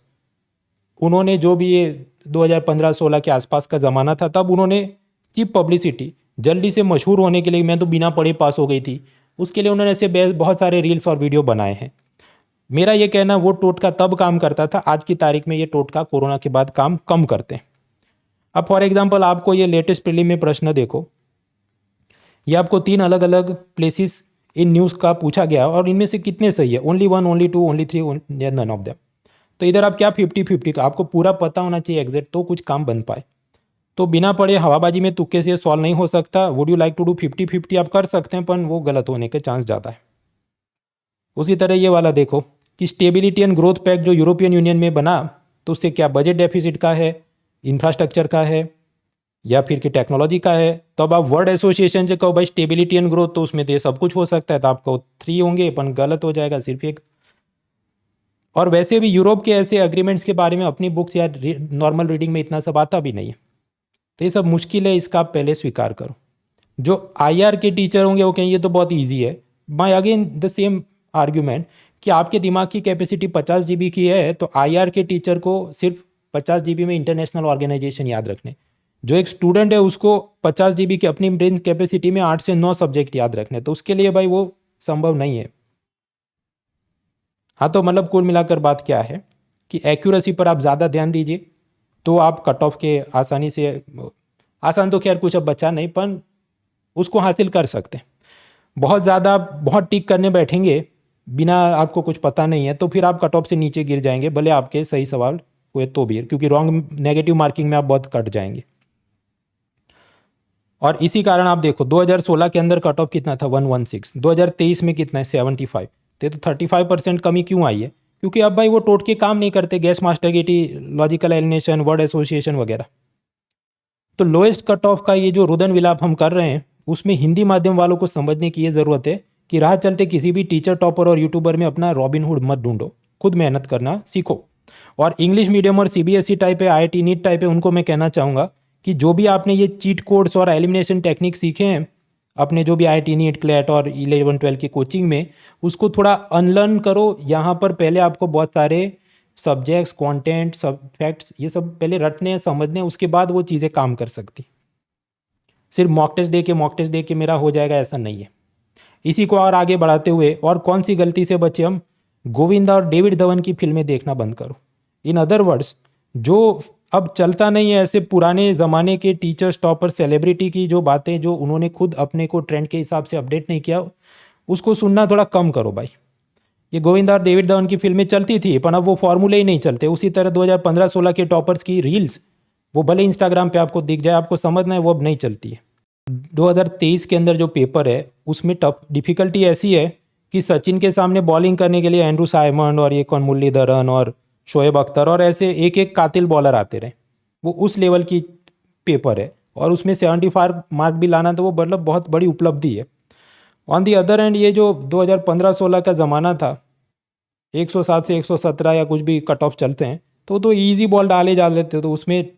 उन्होंने जो भी ये 2015-16 के आसपास का ज़माना था तब उन्होंने चीप पब्लिसिटी, जल्दी से मशहूर होने के लिए, मैं तो बिना पढ़े पास हो गई थी, उसके लिए उन्होंने ऐसे बहुत सारे रील्स और वीडियो बनाए हैं। मेरा ये कहना वो टोटका तब काम करता था, आज की तारीख में ये टोटका कोरोना के बाद काम कम करते हैं। अब फॉर एग्जांपल आपको ये लेटेस्ट प्रीलिम में प्रश्न देखो, ये आपको 3 अलग अलग प्लेसेस इन न्यूज़ का पूछा गया और इनमें से कितने सही है, only 1, only 2, only 3, none of them. तो इधर आप क्या 50-50 का, आपको पूरा पता होना चाहिए एग्जैक्ट तो कुछ काम बन पाए। तो बिना पढ़े हवाबाजी में तुक्के से सॉल्व नहीं हो सकता। Would you like to do 50-50, आप कर सकते हैं पर वो गलत होने के चांस ज़्यादा है। उसी तरह ये वाला देखो कि स्टेबिलिटी एंड ग्रोथ पैक्ट जो यूरोपियन यूनियन में बना, तो उससे क्या बजट डेफिसिट का है, इंफ्रास्ट्रक्चर का है या फिर कि टेक्नोलॉजी का है। तो अब आप वर्ल्ड एसोसिएशन से कहो भाई स्टेबिलिटी एंड ग्रोथ, तो उसमें तो ये सब कुछ हो सकता है, तो आपको 3 होंगे पर गलत हो जाएगा सिर्फ 1। और वैसे भी यूरोप के ऐसे एग्रीमेंट्स के बारे में अपनी बुक्स या नॉर्मल रीडिंग में इतना सब आता भी नहीं है। तो ये सब मुश्किल है, इसका आप पहले स्वीकार करो। जो IR के टीचर होंगे वो कहेंगे ये तो बहुत ईजी है। माई अगेन द सेम आर्ग्यूमेंट कि आपके दिमाग की कैपेसिटी 50 GB की है, तो IR के टीचर को सिर्फ 50 GB में इंटरनेशनल ऑर्गेनाइजेशन याद रखने, जो एक स्टूडेंट है उसको 50 GB की अपनी ब्रेन कैपेसिटी में 8 से 9 सब्जेक्ट याद रखने, तो उसके लिए भाई वो संभव नहीं है। हाँ, तो मतलब कुल मिलाकर बात क्या है कि एक्यूरेसी पर आप ज़्यादा ध्यान दीजिए तो आप कट ऑफ के आसानी से, आसान तो खैर कुछ अब बचा नहीं, पर उसको हासिल कर सकते हैं। बहुत ज़्यादा बहुत टिक करने बैठेंगे बिना आपको कुछ पता नहीं है तो फिर आप कट ऑफ से नीचे गिर जाएंगे, भले आपके सही सवाल हुए तो भी, क्योंकि रॉन्ग नेगेटिव मार्किंग में आप बहुत कट जाएंगे। और इसी कारण आप देखो 2016 के अंदर कट ऑफ कितना था 116, 2023 में कितना है 75, तो 35% कमी क्यों आई है? क्योंकि अब भाई वो टोटके काम नहीं करते, गैस मास्टरगिटी, लॉजिकल एलिमिनेशन, वर्ड एसोसिएशन वगैरह। तो लोएस्ट कट ऑफ का ये जो रुदन विलाप हम कर रहे हैं उसमें हिंदी माध्यम वालों को समझने की ये ज़रूरत है कि राह चलते किसी भी टीचर, टॉपर और यूट्यूबर में अपना रॉबिनहुड मत ढूंढो, खुद मेहनत करना सीखो। और इंग्लिश मीडियम और CBSE टाइप है, IIT नीट टाइप है, उनको मैं कहना चाहूँगा कि जो भी आपने ये चीट कोड्स और एलिमिनेशन टेक्निक सीखे हैं अपने जो भी IIT नीट, क्लैट और 11-12 की कोचिंग में, उसको थोड़ा अनलर्न करो। यहाँ पर पहले आपको बहुत सारे सब्जेक्ट्स, कंटेंट, सब फैक्ट्स, ये सब पहले रटने हैं, समझने हैं, उसके बाद वो चीज़ें काम कर सकती। सिर्फ मॉक टेस्ट दे के मेरा हो जाएगा, ऐसा नहीं है। इसी को और आगे बढ़ाते हुए और कौन सी गलती से बचे हम, गोविंदा और डेविड धवन की फिल्में देखना बंद करो। इन अदर वर्ड्स, जो अब चलता नहीं है ऐसे पुराने ज़माने के टीचर्स, टॉपर, सेलिब्रिटी की जो बातें जो उन्होंने खुद अपने को ट्रेंड के हिसाब से अपडेट नहीं किया, उसको सुनना थोड़ा कम करो भाई। ये गोविंदा और डेविड धवन की फिल्में चलती थी, पर अब वो फॉर्मूले ही नहीं चलते। उसी तरह 2015-16 के टॉपर्स की रील्स, वो भले इंस्टाग्राम पे आपको दिख जाए, आपको समझना है, वो अब नहीं चलती है। 2023 के अंदर जो पेपर है उसमें डिफ़िकल्टी ऐसी है कि सचिन के सामने बॉलिंग करने के लिए एंड्रू साइमंड और ये कौन, मुरलीधरन और शोएब अख्तर और ऐसे एक एक कातिल बॉलर आते रहे। वो उस लेवल की पेपर है और उसमें 75 मार्क भी लाना तो वो मतलब बहुत बड़ी उपलब्धि है। ऑन दी अदर एंड ये जो 2015-16 का ज़माना था, 107 से 117 या कुछ भी कट ऑफ चलते हैं, तो ईजी बॉल डाले जा लेते, तो उसमें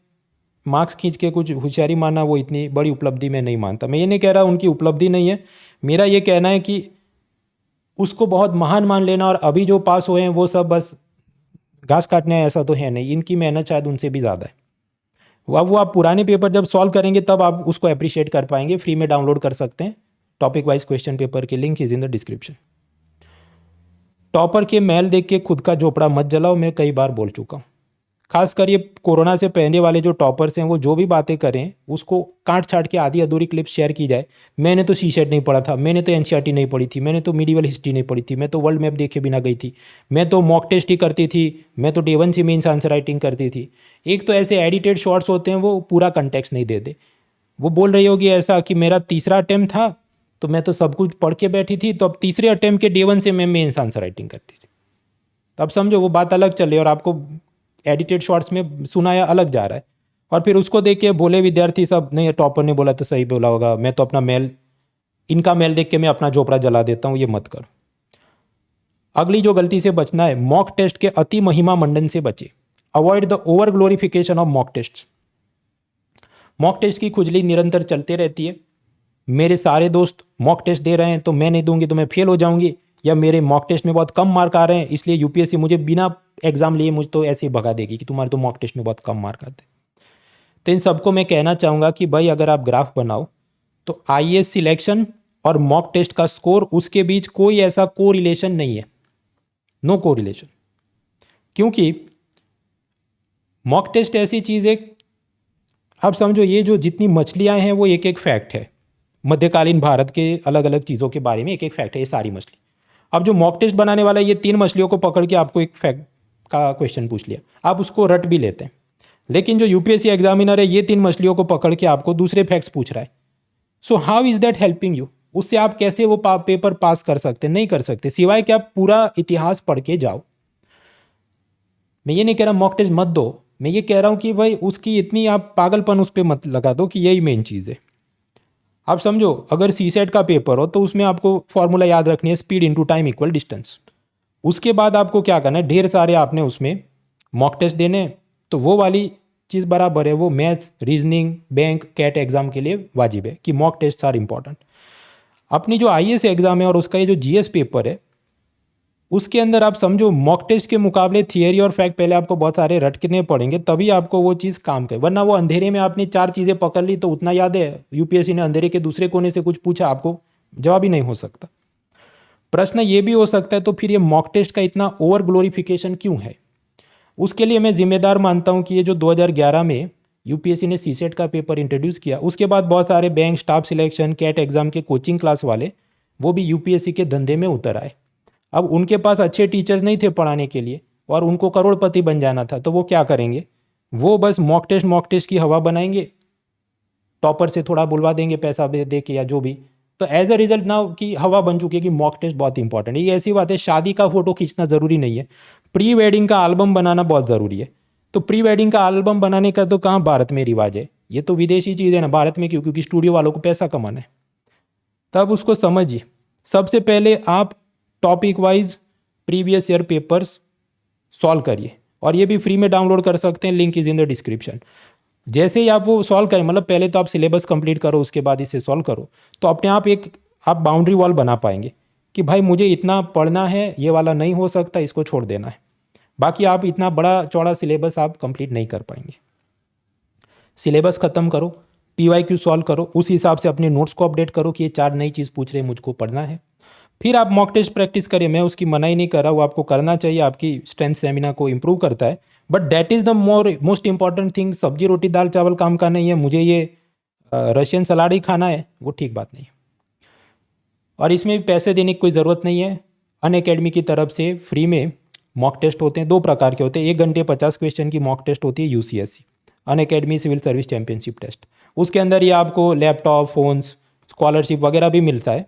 मार्क्स खींच के कुछ होशियारी मानना वो इतनी बड़ी उपलब्धि मैं नहीं मानता। मैं ये नहीं कह रहा उनकी उपलब्धि नहीं है, मेरा ये कहना है कि उसको बहुत महान मान लेना और अभी जो पास हुए हैं वो सब बस घास काटने हैं, ऐसा तो है नहीं। इनकी मेहनत शायद उनसे भी ज़्यादा है। वो आप पुराने पेपर जब सॉल्व करेंगे तब आप उसको अप्रिशिएट कर पाएंगे। फ्री में डाउनलोड कर सकते हैं, टॉपिक वाइज क्वेश्चन पेपर की link is in the description. Topper के महल देख के खुद का झोपड़ा मत जलाओ, मैं कई बार बोल चुका हूँ। खासकर ये कोरोना से पहले वाले जो टॉपर्स हैं वो जो भी बातें करें उसको काट छाट के आधी अधूरी क्लिप शेयर की जाए। मैंने तो सीसेट नहीं पढ़ा था, मैंने तो NCERT नहीं पढ़ी थी, मैंने तो मीडिवल हिस्ट्री नहीं पढ़ी थी, मैं तो वर्ल्ड मैप देखे बिना गई थी, मैं तो मॉक टेस्ट ही करती थी, मैं तो Day 1 से मेंस आंसर राइटिंग करती थी। एक तो ऐसे एडिटेड शॉर्ट्स होते हैं वो पूरा कंटेक्स्ट नहीं देते। वो बोल रही होगी ऐसा कि मेरा तीसरा अटेम्प्ट था तो मैं तो सब कुछ पढ़ के बैठी थी, तो अब तीसरे अटेम्प्ट के Day 1 से मैं मेंस आंसर राइटिंग करती थी। तब समझो वो बात अलग चल रही है और आपको एडिटेड शॉर्ट्स में सुनाया अलग जा रहा है। और फिर उसको देख के बोले विद्यार्थी सब, नहीं टॉपर ने बोला तो सही बोला होगा, मैं तो अपना मेल, इनका मेल देख के मैं अपना झोपड़ा जला देता हूँ, ये मत करो। अगली जो गलती से बचना है, मॉक टेस्ट के अति महिमा मंडन से बचे। Avoid the over glorification of mock test. Mock test की खुजली निरंतर चलते रहती है। मेरे सारे दोस्त मॉक टेस्ट दे रहे हैं तो मैं नहीं दूंगी तो मैं फेल हो जाऊंगी, या मेरे मॉक टेस्ट में बहुत कम मार्क आ रहे हैं इसलिए UPSC मुझे बिना एग्जाम लिए मुझे तो ऐसे ही भगा देगी कि तुम्हारे तो मॉक टेस्ट में बहुत कम मार्क आते। तो इन सबको मैं कहना चाहूँगा कि भाई अगर आप ग्राफ बनाओ तो IAS सिलेक्शन और मॉक टेस्ट का स्कोर, उसके बीच कोई ऐसा को रिलेशन नहीं है, नो को रिलेशन। क्योंकि मॉक टेस्ट ऐसी चीज़ है, आप समझो ये जो जितनी मछलियाँ हैं वो एक एक फैक्ट है, मध्यकालीन भारत के अलग अलग चीज़ों के बारे में एक एक फैक्ट है ये सारी मछली। अब जो मॉक टेस्ट बनाने वाला है ये 3 मछलियों को पकड़ के आपको एक फैक्ट का क्वेश्चन पूछ लिया, आप उसको रट भी लेते हैं। लेकिन जो UPSC एग्जामिनर है ये 3 मछलियों को पकड़ के आपको दूसरे फैक्ट्स पूछ रहा है। So how is that helping you? उससे आप कैसे वो पेपर पास कर सकते? नहीं कर सकते, सिवाय कि आप पूरा इतिहास पढ़ के जाओ। मैं ये नहीं कह रहा मॉक टेस्ट मत दो, मैं ये कह रहा हूँ कि भाई उसकी इतनी आप पागलपन उस पर मत लगा दो कि यही मेन चीज़ है। आप समझो अगर CSET का पेपर हो तो उसमें आपको फॉर्मूला याद रखनी है, speed into time equal distance. उसके बाद आपको क्या करना है, ढेर सारे आपने उसमें मॉक टेस्ट देने, तो वो वाली चीज़ बराबर है, वो maths, reasoning, bank, CAT exam के लिए वाजिब है कि मॉक टेस्ट आर इंपॉर्टेंट। अपनी जो आईएएस एग्ज़ाम है और उसका ये जो जीएस पेपर है, उसके अंदर आप समझो मॉक टेस्ट के मुकाबले थियरी और फैक्ट पहले आपको बहुत सारे रटने पड़ेंगे, तभी आपको वो चीज़ काम करे। वरना वो अंधेरे में आपने 4 चीज़ें पकड़ ली तो उतना याद है, यूपीएससी ने अंधेरे के दूसरे कोने से कुछ पूछा, आपको जवाब ही नहीं हो सकता। प्रश्न ये भी हो सकता है तो फिर ये मॉक टेस्ट का इतना ओवर ग्लोरिफिकेशन क्यों है? उसके लिए मैं जिम्मेदार मानता हूँ कि ये जो 2011 में यूपीएससी ने सीसेट का पेपर इंट्रोड्यूस किया, उसके बाद बहुत सारे bank, staff selection, CAT exam के कोचिंग क्लास वाले वो भी यूपीएससी के धंधे में उतर आए। अब उनके पास अच्छे टीचर नहीं थे पढ़ाने के लिए और उनको करोड़पति बन जाना था, तो वो क्या करेंगे? वो बस मॉक टेस्ट की हवा बनाएंगे, टॉपर से थोड़ा बुलवा देंगे पैसा दे के या जो भी। तो एज अ रिजल्ट ना कि हवा बन चुकी है कि मॉक टेस्ट बहुत इंपॉर्टेंट है। ये ऐसी बात है, शादी का फोटो खींचना ज़रूरी नहीं है, प्री वेडिंग का एल्बम बनाना बहुत ज़रूरी है। तो प्री वेडिंग का एल्बम बनाने का तो कहाँ भारत में रिवाज है, ये तो विदेशी चीज़ है ना। भारत में क्यों? क्योंकि स्टूडियो वालों को पैसा कमाना है। तब उसको समझिए। सबसे पहले आप topic wise previous year papers solve करिए, और ये भी फ्री में डाउनलोड कर सकते हैं, link is in the description. जैसे ही आप वो सॉल्व करें, मतलब पहले तो आप सिलेबस कंप्लीट करो, उसके बाद इसे सॉल्व करो, तो अपने आप एक आप बाउंड्री वॉल बना पाएंगे कि भाई मुझे इतना पढ़ना है, ये वाला नहीं हो सकता, इसको छोड़ देना है। बाकी आप इतना बड़ा चौड़ा सिलेबस आप कंप्लीट नहीं कर पाएंगे। सिलेबस ख़त्म करो, पीवाईक्यू सॉल्व करो, उस हिसाब से अपने नोट्स को अपडेट करो कि ये 4 नई चीज़ पूछ रहे हैं, मुझको पढ़ना है। फिर आप मॉक टेस्ट प्रैक्टिस करिए, मैं उसकी मनाही नहीं कर रहा, वो आपको करना चाहिए, आपकी स्ट्रेंथ स्टेमिना को इंप्रूव करता है। But that is the most important thing. सब्जी रोटी दाल चावल काम का नहीं है, मुझे ये रशियन सलाद ही खाना है, वो ठीक बात नहीं। और इसमें भी पैसे देने की कोई ज़रूरत नहीं है। अनअकैडमी की तरफ से फ्री में मॉक टेस्ट होते हैं, 2 प्रकार के होते हैं। 1 घंटे 50 क्वेश्चन की मॉक टेस्ट होती है UPSC, Unacademy civil service championship test. उसके अंदर ये आपको लैपटॉप, फ़ोन्स, स्कॉलरशिप वगैरह भी मिलता है,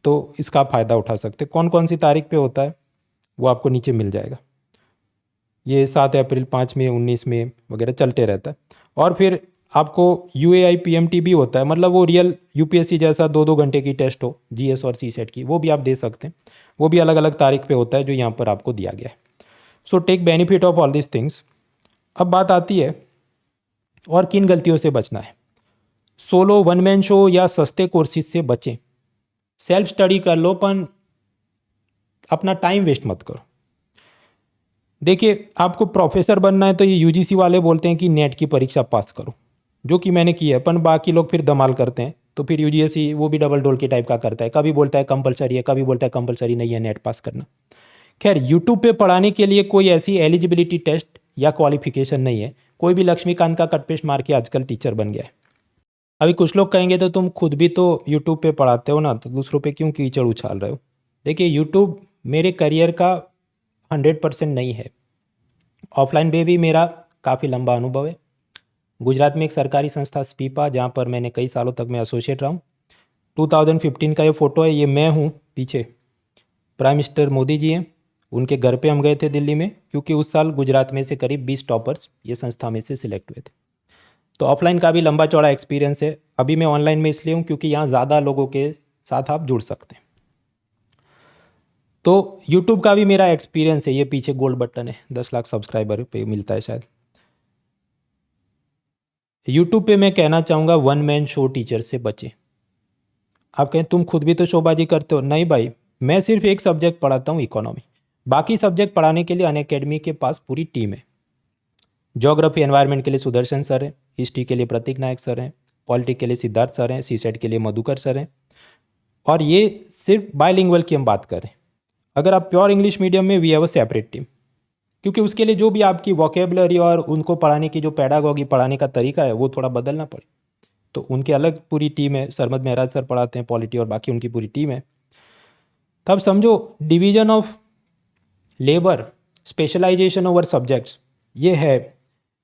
तो इसका आप फ़ायदा उठा सकते हैं। कौन कौन सी तारीख पे होता है वो आपको नीचे मिल जाएगा। ये 7 अप्रैल, 5 मई, 19 मई वगैरह चलते रहता है। और फिर आपको यूएआई पीएमटी भी होता है, मतलब वो रियल यूपीएससी जैसा 2-2 घंटे की टेस्ट हो, जीएस और सीसेट की, वो भी आप दे सकते हैं। वो भी अलग अलग तारीख पे होता है जो यहाँ पर आपको दिया गया है। So take benefit of all this things. अब बात आती है और किन गलतियों से बचना है। सोलो, वन मैन शो या सस्ते कोर्सेज से बचें। सेल्फ स्टडी कर लो, पर अपना टाइम वेस्ट मत करो। देखिए, आपको प्रोफेसर बनना है तो ये यूजीसी वाले बोलते हैं कि नेट की परीक्षा पास करो, जो कि मैंने की है, पर बाकी लोग फिर धमाल करते हैं। तो फिर यूजीसी वो भी डबल डोल के टाइप का करता है, कभी बोलता है कंपलसरी है, कभी बोलता है कंपलसरी नहीं है नेट पास करना। खैर, यूट्यूब पे पढ़ाने के लिए कोई ऐसी एलिजिबिलिटी टेस्ट या क्वालिफिकेशन नहीं है। कोई भी लक्ष्मीकांत का कट पेस्ट मार के आजकल टीचर बन गया है। अभी कुछ लोग कहेंगे तो तुम खुद भी तो यूट्यूब पे पढ़ाते हो ना, तो दूसरों पे क्यों कीचड़ उछाल रहे हो। देखिए, यूट्यूब मेरे करियर का 100% नहीं है। ऑफलाइन में भी मेरा काफ़ी लंबा अनुभव है। गुजरात में एक सरकारी संस्था स्पीपा, जहाँ पर मैंने कई सालों तक मैं एसोसिएट रहा हूँ। 2015 का ये फ़ोटो है, ये मैं हूँ पीछे। प्राइम मिनिस्टर मोदी जी हैं, उनके घर पे हम गए थे दिल्ली में, क्योंकि उस साल गुजरात में से करीब 20 टॉपर्स ये संस्था में से सिलेक्ट हुए थे। तो ऑफलाइन का भी लंबा चौड़ा एक्सपीरियंस है। अभी मैं ऑनलाइन में इसलिए हूँ क्योंकि यहाँ ज़्यादा लोगों के साथ आप जुड़ सकते हैं। तो यूट्यूब का भी मेरा एक्सपीरियंस है। ये पीछे गोल्ड बटन है, 10 लाख सब्सक्राइबर पे मिलता है शायद। यूट्यूब पे मैं कहना चाहूँगा, वन मैन शो टीचर से बचे। आप कहें तुम खुद भी तो शोबाजी करते हो। नहीं भाई, मैं सिर्फ एक सब्जेक्ट पढ़ाता हूँ, इकोनॉमी। बाकी सब्जेक्ट पढ़ाने के लिए अनअकैडमी के पास पूरी टीम है। ज्योग्राफी एनवायरनमेंट के लिए सुदर्शन सर हैं, हिस्ट्री के लिए प्रतीक नायक सर हैं, पॉलिटिक्स के लिए सिद्धार्थ सर हैं, सीसेट के लिए मधुकर सर हैं। और ये सिर्फ बायलिंगुअल की हम बात करें। अगर आप प्योर इंग्लिश मीडियम में, we have a separate team, क्योंकि उसके लिए जो भी आपकी वोकेबलरी और उनको पढ़ाने की जो पैडागॉगी, पढ़ाने का तरीका है, वो थोड़ा बदलना पड़े, तो उनके अलग पूरी टीम है। सरमद महराज सर पढ़ाते हैं पॉलिटी, और बाकी उनकी पूरी टीम है। तब समझो, division of labour, specialisation over subjects, ये है।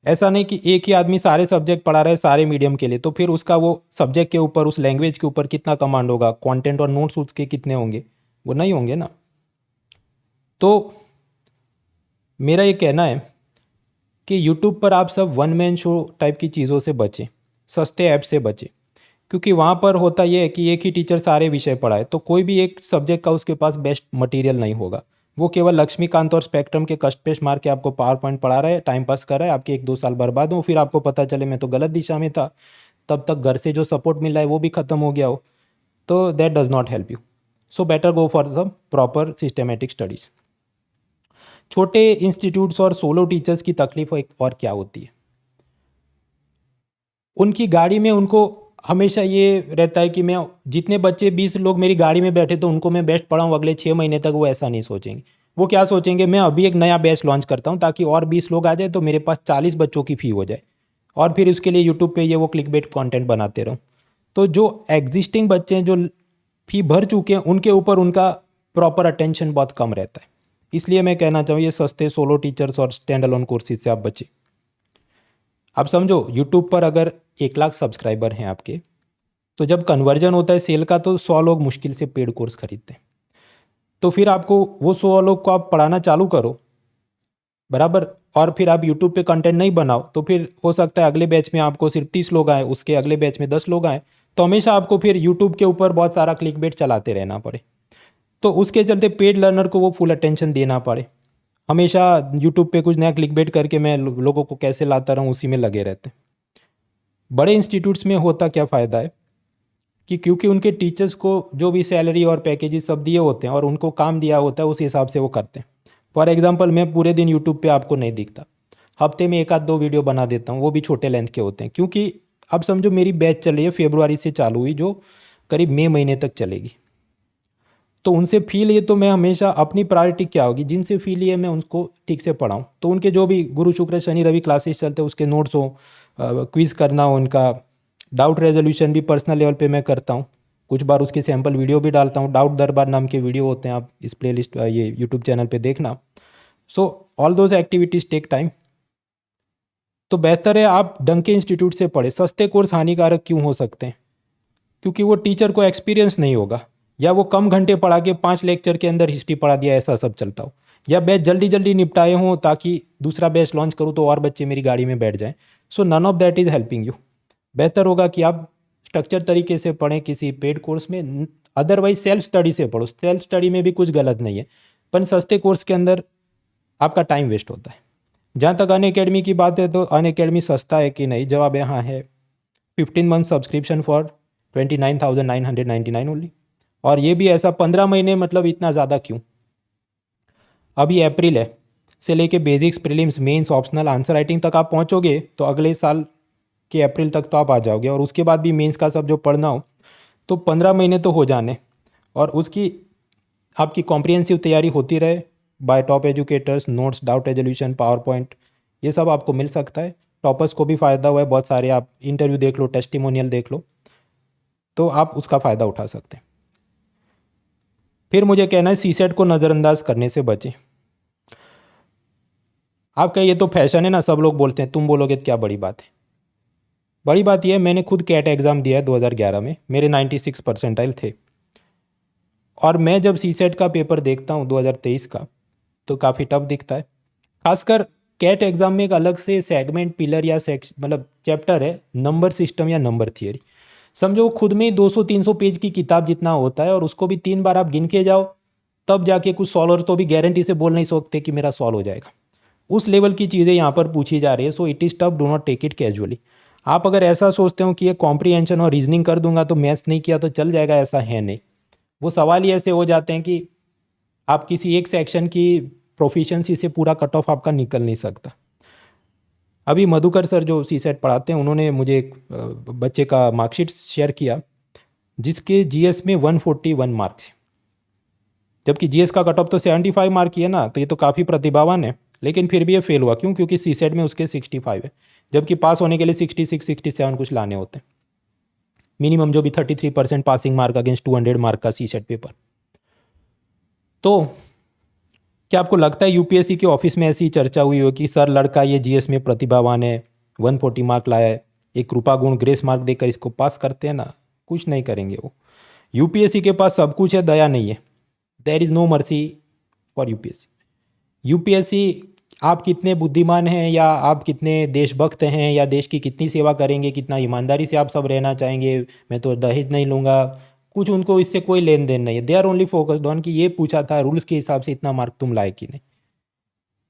ऐसा नहीं कि एक ही आदमी सारे सब्जेक्ट पढ़ा रहा है सारे मीडियम के लिए, तो फिर उसका वो सब्जेक्ट के ऊपर, उस लैंग्वेज के ऊपर कितना कमांड होगा, कंटेंट और नोट्स उसके कितने होंगे, वो नहीं होंगे ना। तो मेरा ये कहना है कि यूट्यूब पर आप सब वन मैन शो टाइप की चीज़ों से बचें, सस्ते ऐप से बचें, क्योंकि वहाँ पर होता यह है कि एक ही टीचर सारे विषय पढ़ाए, तो कोई भी एक सब्जेक्ट का उसके पास बेस्ट मटेरियल नहीं होगा। वो केवल लक्ष्मीकांत और स्पेक्ट्रम के कष्ट पेश मार के आपको पावर पॉइंट पढ़ा रहा है, टाइम पास कर रहा है, आपके 1-2 साल बर्बाद हो, फिर आपको पता चले मैं तो गलत दिशा में था, तब तक घर से जो सपोर्ट मिल रहा है वो भी ख़त्म हो गया हो, तो that does not help you. So better go for the proper systematic studies. छोटे इंस्टीट्यूट्स और सोलो टीचर्स की तकलीफ एक और क्या होती है, उनकी गाड़ी में उनको हमेशा ये रहता है कि मैं जितने बच्चे 20 लोग मेरी गाड़ी में बैठे तो उनको मैं बेस्ट पढ़ाऊँ अगले 6 महीने तक. वो ऐसा नहीं सोचेंगे. वो क्या सोचेंगे, मैं अभी एक नया बैच लॉन्च करता हूँ ताकि और 20 लोग आ जाए तो मेरे पास 40 बच्चों की फ़ी हो जाए, और फिर उसके लिए यूट्यूब पे ये वो क्लिकबेट कंटेंट बनाते रहूँ. तो जो एग्जिस्टिंग बच्चे हैं जो फ़ी भर चुके हैं उनके ऊपर उनका प्रॉपर अटेंशन बहुत कम रहता है. इसलिए मैं कहना चाहूँ ये सस्ते सोलो टीचर्स और स्टैंड अलोन कोर्सेज से आप बचें. आप समझो यूट्यूब पर अगर 1 लाख सब्सक्राइबर हैं आपके, तो जब कन्वर्जन होता है सेल का तो 100 लोग मुश्किल से पेड कोर्स खरीदते हैं. तो फिर आपको वो 100 लोग को आप पढ़ाना चालू करो बराबर, और फिर आप यूट्यूब पे कंटेंट नहीं बनाओ तो फिर हो सकता है अगले बैच में आपको सिर्फ 30 लोग आए, उसके अगले बैच में 10 लोग आए, तो हमेशा आपको फिर यूट्यूब के ऊपर बहुत सारा क्लिकबेट चलाते रहना पड़े. तो उसके चलते पेड लर्नर को वो फुल अटेंशन देना पड़े. हमेशा यूट्यूब पे कुछ नया क्लिकबेट करके मैं लोगों को कैसे लाता रहूँ उसी में लगे रहते हैं. बड़े इंस्टीट्यूट्स में होता क्या फ़ायदा है कि क्योंकि उनके टीचर्स को जो भी सैलरी और पैकेजेस सब दिए होते हैं और उनको काम दिया होता है उस हिसाब से वो करते हैं. फॉर एग्जांपल मैं पूरे दिन यूट्यूब पे आपको नहीं दिखता, हफ्ते में 1-2 वीडियो बना देता हूँ, वो भी छोटे लेंथ के होते हैं. क्योंकि अब समझो मेरी बैच चल रही है फरवरी से चालू हुई जो करीब मई महीने तक चलेगी, तो उनसे फ़ी लिए तो मैं हमेशा अपनी प्रायोरिटी क्या होगी, जिनसे फ़ी लिए मैं उनको ठीक से पढ़ाऊँ. तो उनके जो भी गुरु शुक्र शनि रवि क्लासेस चलते हैं उसके नोट्स हो, क्विज़ करना हो, उनका डाउट रेजोल्यूशन भी पर्सनल लेवल पे मैं करता हूँ. कुछ बार उसके सैम्पल वीडियो भी डालता हूँ. डाउट दरबार नाम के वीडियो होते हैं, आप इस प्लेलिस्ट ये यूट्यूब चैनल पे देखना. So all those activities take time. तो बेहतर है आप ढंग के इंस्टीट्यूट से पढ़े. सस्ते कोर्स हानिकारक क्यों हो सकते हैं, क्योंकि वो टीचर को एक्सपीरियंस नहीं होगा, या वो कम घंटे पढ़ा के 5 लेक्चर के अंदर हिस्ट्री पढ़ा दिया, ऐसा सब चलता हो, या बैच जल्दी जल्दी निपटाए हों ताकि दूसरा बैच लॉन्च करूँ तो और बच्चे मेरी गाड़ी में बैठ जाएं. So none of that is helping you. बेहतर होगा कि आप स्ट्रक्चर तरीके से पढ़ें किसी पेड कोर्स में. अदरवाइज सेल्फ स्टडी से पढ़ो. सेल्फ स्टडी में भी कुछ गलत नहीं है, पर सस्ते कोर्स के अंदर आपका टाइम वेस्ट होता है. जहाँ तक अनअकैडमी की बात है तो अनअकैडमी सस्ता है कि नहीं, जवाब यहाँ है 15 मंथ सब्सक्रिप्शन फॉर 29,999 ओनली. और ये भी ऐसा 15 महीने, मतलब इतना ज़्यादा क्यों. अभी अप्रैल है, से लेके basics prelims mains optional answer writing तक आप पहुँचोगे तो अगले साल के अप्रैल तक तो आप आ जाओगे, और उसके बाद भी मेंस का सब जो पढ़ना हो तो 15 महीने तो हो जाने, और उसकी आपकी कॉम्प्रिहेंसिव तैयारी होती रहे bye top educators. Notes, doubt resolution, power point, ये सब आपको मिल सकता है. टॉपर्स को भी फ़ायदा हुआ है बहुत सारे. आप इंटरव्यू देख लो, टेस्टिमोनियल देख लो, तो आप उसका फ़ायदा उठा सकते हैं. फिर मुझे कहना है सीसेट को नज़रअंदाज करने से बचें. आपका ये तो फैशन है ना, सब लोग बोलते हैं, तुम बोलोगे तो क्या बड़ी बात है. बड़ी बात यह है मैंने खुद कैट एग्ज़ाम दिया है 2011 में, मेरे 96 परसेंटाइल थे. और मैं जब सीसेट का पेपर देखता हूँ 2023 का तो काफ़ी टफ दिखता है. खासकर कैट एग्ज़ाम में एक अलग से सेगमेंट पिलर या मतलब चैप्टर है, नंबर सिस्टम या नंबर थियरी. समझो वो खुद में ही 200-300 पेज की किताब जितना होता है, और उसको भी 3 बार आप गिन के जाओ तब जाके कुछ सॉल्वर तो भी गारंटी से बोल नहीं सकते कि मेरा सॉल्व हो जाएगा. उस लेवल की चीज़ें यहाँ पर पूछी जा रही है. So it is tough, do not take it casually. आप अगर ऐसा सोचते हो कि ये कॉम्प्रीहेंशन और रीजनिंग कर दूंगा तो मैथ्स नहीं किया तो चल जाएगा, ऐसा है नहीं. वो सवाल ही ऐसे हो जाते हैं कि आप किसी एक सेक्शन की प्रोफिशिएंसी से पूरा कट ऑफ आपका निकल नहीं सकता. अभी मधुकर सर जो सीसेट पढ़ाते हैं उन्होंने मुझे एक बच्चे का मार्कशीट शेयर किया जिसके जीएस में 141 मार्क्स, जबकि जीएस का कट ऑफ तो 75 मार्क की है ना, तो ये तो काफ़ी प्रतिभावान है. लेकिन फिर भी ये फेल हुआ. क्यों? क्योंकि सीसेट में उसके 65 है, जबकि पास होने के लिए 66-67 कुछ लाने होते हैं मिनिमम, जो भी 33% पासिंग मार्क अगेंस्ट 200 मार्क का सीसेट पेपर. तो क्या आपको लगता है यूपीएससी के ऑफिस में ऐसी चर्चा हुई हो कि सर लड़का ये जीएस में प्रतिभावान है, 140 मार्क लाया है, एक कृपा गुण ग्रेस मार्क देकर इसको पास करते हैं ना? कुछ नहीं करेंगे वो. यूपीएससी के पास सब कुछ है, दया नहीं है. There is no mercy for UPSC. UPSC आप कितने बुद्धिमान हैं, या आप कितने देशभक्त हैं, या देश की कितनी सेवा करेंगे, कितना ईमानदारी से आप सब रहना चाहेंगे, मैं तो दहेज नहीं लूँगा, कुछ उनको इससे कोई लेन देन नहीं है। They are only focused on कि ये पूछा था, रूल्स के हिसाब से इतना मार्क तुम लाए कि नहीं।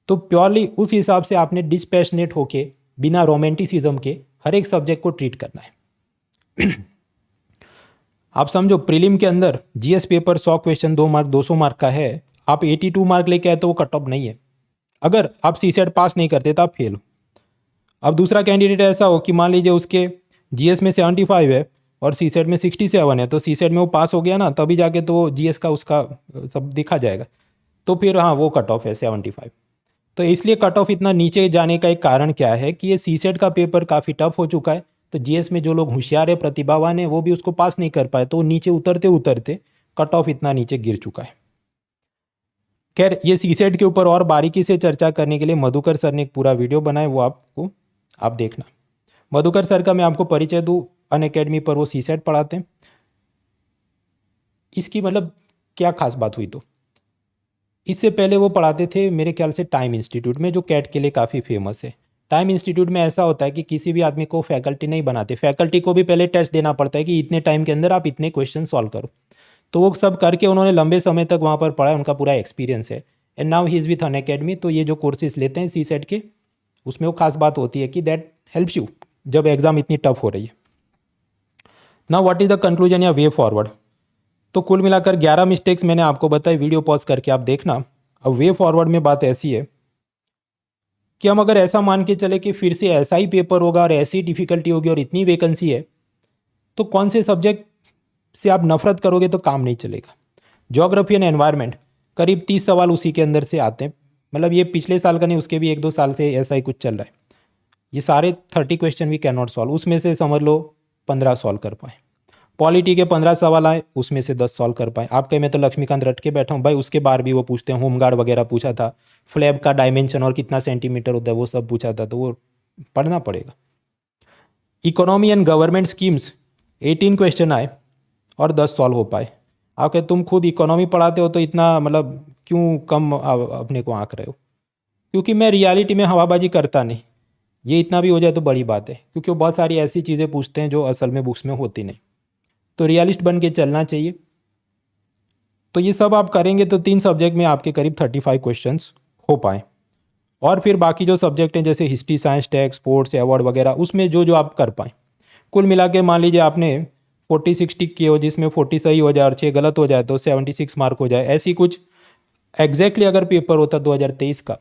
तो प्योरली उस हिसाब से आपने डिस्पैशनेट होके, बिना रोमांटिसिज्म के हर एक सब्जेक्ट को ट्रीट करना है। आप समझो प्रीलिम के अंदर GS paper 100 question 2 mark 200 mark का है, आप 82 मार्क लेके आए तो वो कट ऑफ नहीं है। अगर आप सीसेट पास नहीं करते तो आप फेल हो। अब दूसरा कैंडिडेट ऐसा हो कि मान लीजिए उसके जीएस में 75 है और सीसेट में 67 है, तो सीसेट में वो पास हो गया ना, तभी जाके तो जीएस का उसका सब दिखा जाएगा, तो फिर हाँ वो कट ऑफ है 75। तो इसलिए कट ऑफ इतना नीचे जाने का एक कारण क्या है कि ये सीसेट का पेपर काफ़ी टफ हो चुका है, तो जीएस में जो लोग होशियार है, प्रतिभावान है, वो भी उसको पास नहीं कर पाए, तो नीचे उतरते उतरते कट ऑफ इतना नीचे गिर चुका है। खैर ये सीसेट के ऊपर और बारीकी से चर्चा करने के लिए मधुकर सर ने एक पूरा वीडियो बनाया, वो आप देखना। मधुकर सर का मैं आपको परिचय दूँ, अनअकैडमी पर वो सीसेट पढ़ाते हैं। इसकी मतलब क्या खास बात हुई, तो इससे पहले वो पढ़ाते थे मेरे ख्याल से टाइम इंस्टीट्यूट में, जो कैट के लिए काफ़ी फेमस है। टाइम इंस्टीट्यूट में ऐसा होता है कि किसी भी आदमी को फैकल्टी नहीं बनाते, फैकल्टी को भी पहले टेस्ट देना पड़ता है कि इतने टाइम के अंदर आप इतने क्वेश्चन सॉल्व करो। तो वो सब करके उन्होंने लंबे समय तक वहाँ पर पढ़ा, उनका पूरा एक्सपीरियंस है। And now he is with Unacademy. तो ये जो कोर्सेज लेते हैं सीसेट के, उसमें वो खास बात होती है कि दैट हेल्प्स यू जब एग्ज़ाम इतनी टफ हो रही है। Now what is the conclusion या वे फॉरवर्ड। तो कुल मिलाकर 11 मिस्टेक्स मैंने आपको बताई, वीडियो पॉज करके आप देखना। अब वे फॉरवर्ड में बात ऐसी है कि हम अगर ऐसा मान के चले कि फिर से ऐसा ही पेपर होगा और ऐसी डिफिकल्टी होगी और इतनी वैकेंसी है, तो कौन से सब्जेक्ट से आप नफरत करोगे तो काम नहीं चलेगा। ज्योग्राफी एंड एनवायरनमेंट करीब 30 सवाल उसी के अंदर से आते हैं, मतलब ये पिछले साल का नहीं, उसके भी 1-2 साल से ऐसा ही कुछ चल रहा है। ये सारे 30 question we can not solve, उसमें से समझ लो 15 सॉल्व कर पाए। पॉलिटी के 15 सवाल आए, उसमें से 10 सॉल्व कर पाए। आपके मैं तो लक्ष्मीकांत रट के बैठा हूँ भाई, उसके बार भी वो पूछते हैं, होमगार्ड वगैरह पूछा था, फ्लैब का डायमेंशन और कितना सेंटीमीटर होता है वो सब पूछा था, तो वो पढ़ना पड़ेगा। Economy and government schemes 18 question आए और 10 सॉल्व हो पाए। आप कहते तुम खुद इकोनॉमी पढ़ाते हो तो इतना मतलब क्यों कम अपने को आंक रहे हो? क्योंकि मैं रियलिटी में हवाबाजी करता नहीं, ये इतना भी हो जाए तो बड़ी बात है, क्योंकि वो बहुत सारी ऐसी चीज़ें पूछते हैं जो असल में बुक्स में होती नहीं। तो रियलिस्ट बन के चलना चाहिए। तो ये सब आप करेंगे तो 3 सब्जेक्ट में आपके करीब 35 क्वेश्चंस हो पाए। और फिर बाकी जो सब्जेक्ट हैं जैसे history, science, tech, sports, award वगैरह, उसमें जो जो आप कर पाएँ। कुल मिला के मान लीजिए आपने 40-60 किए हो, जिसमें 40 सही हो जाए और 6 गलत हो जाए तो 76 मार्क हो जाए। ऐसी कुछ एग्जैक्टली अगर पेपर होता 2023 का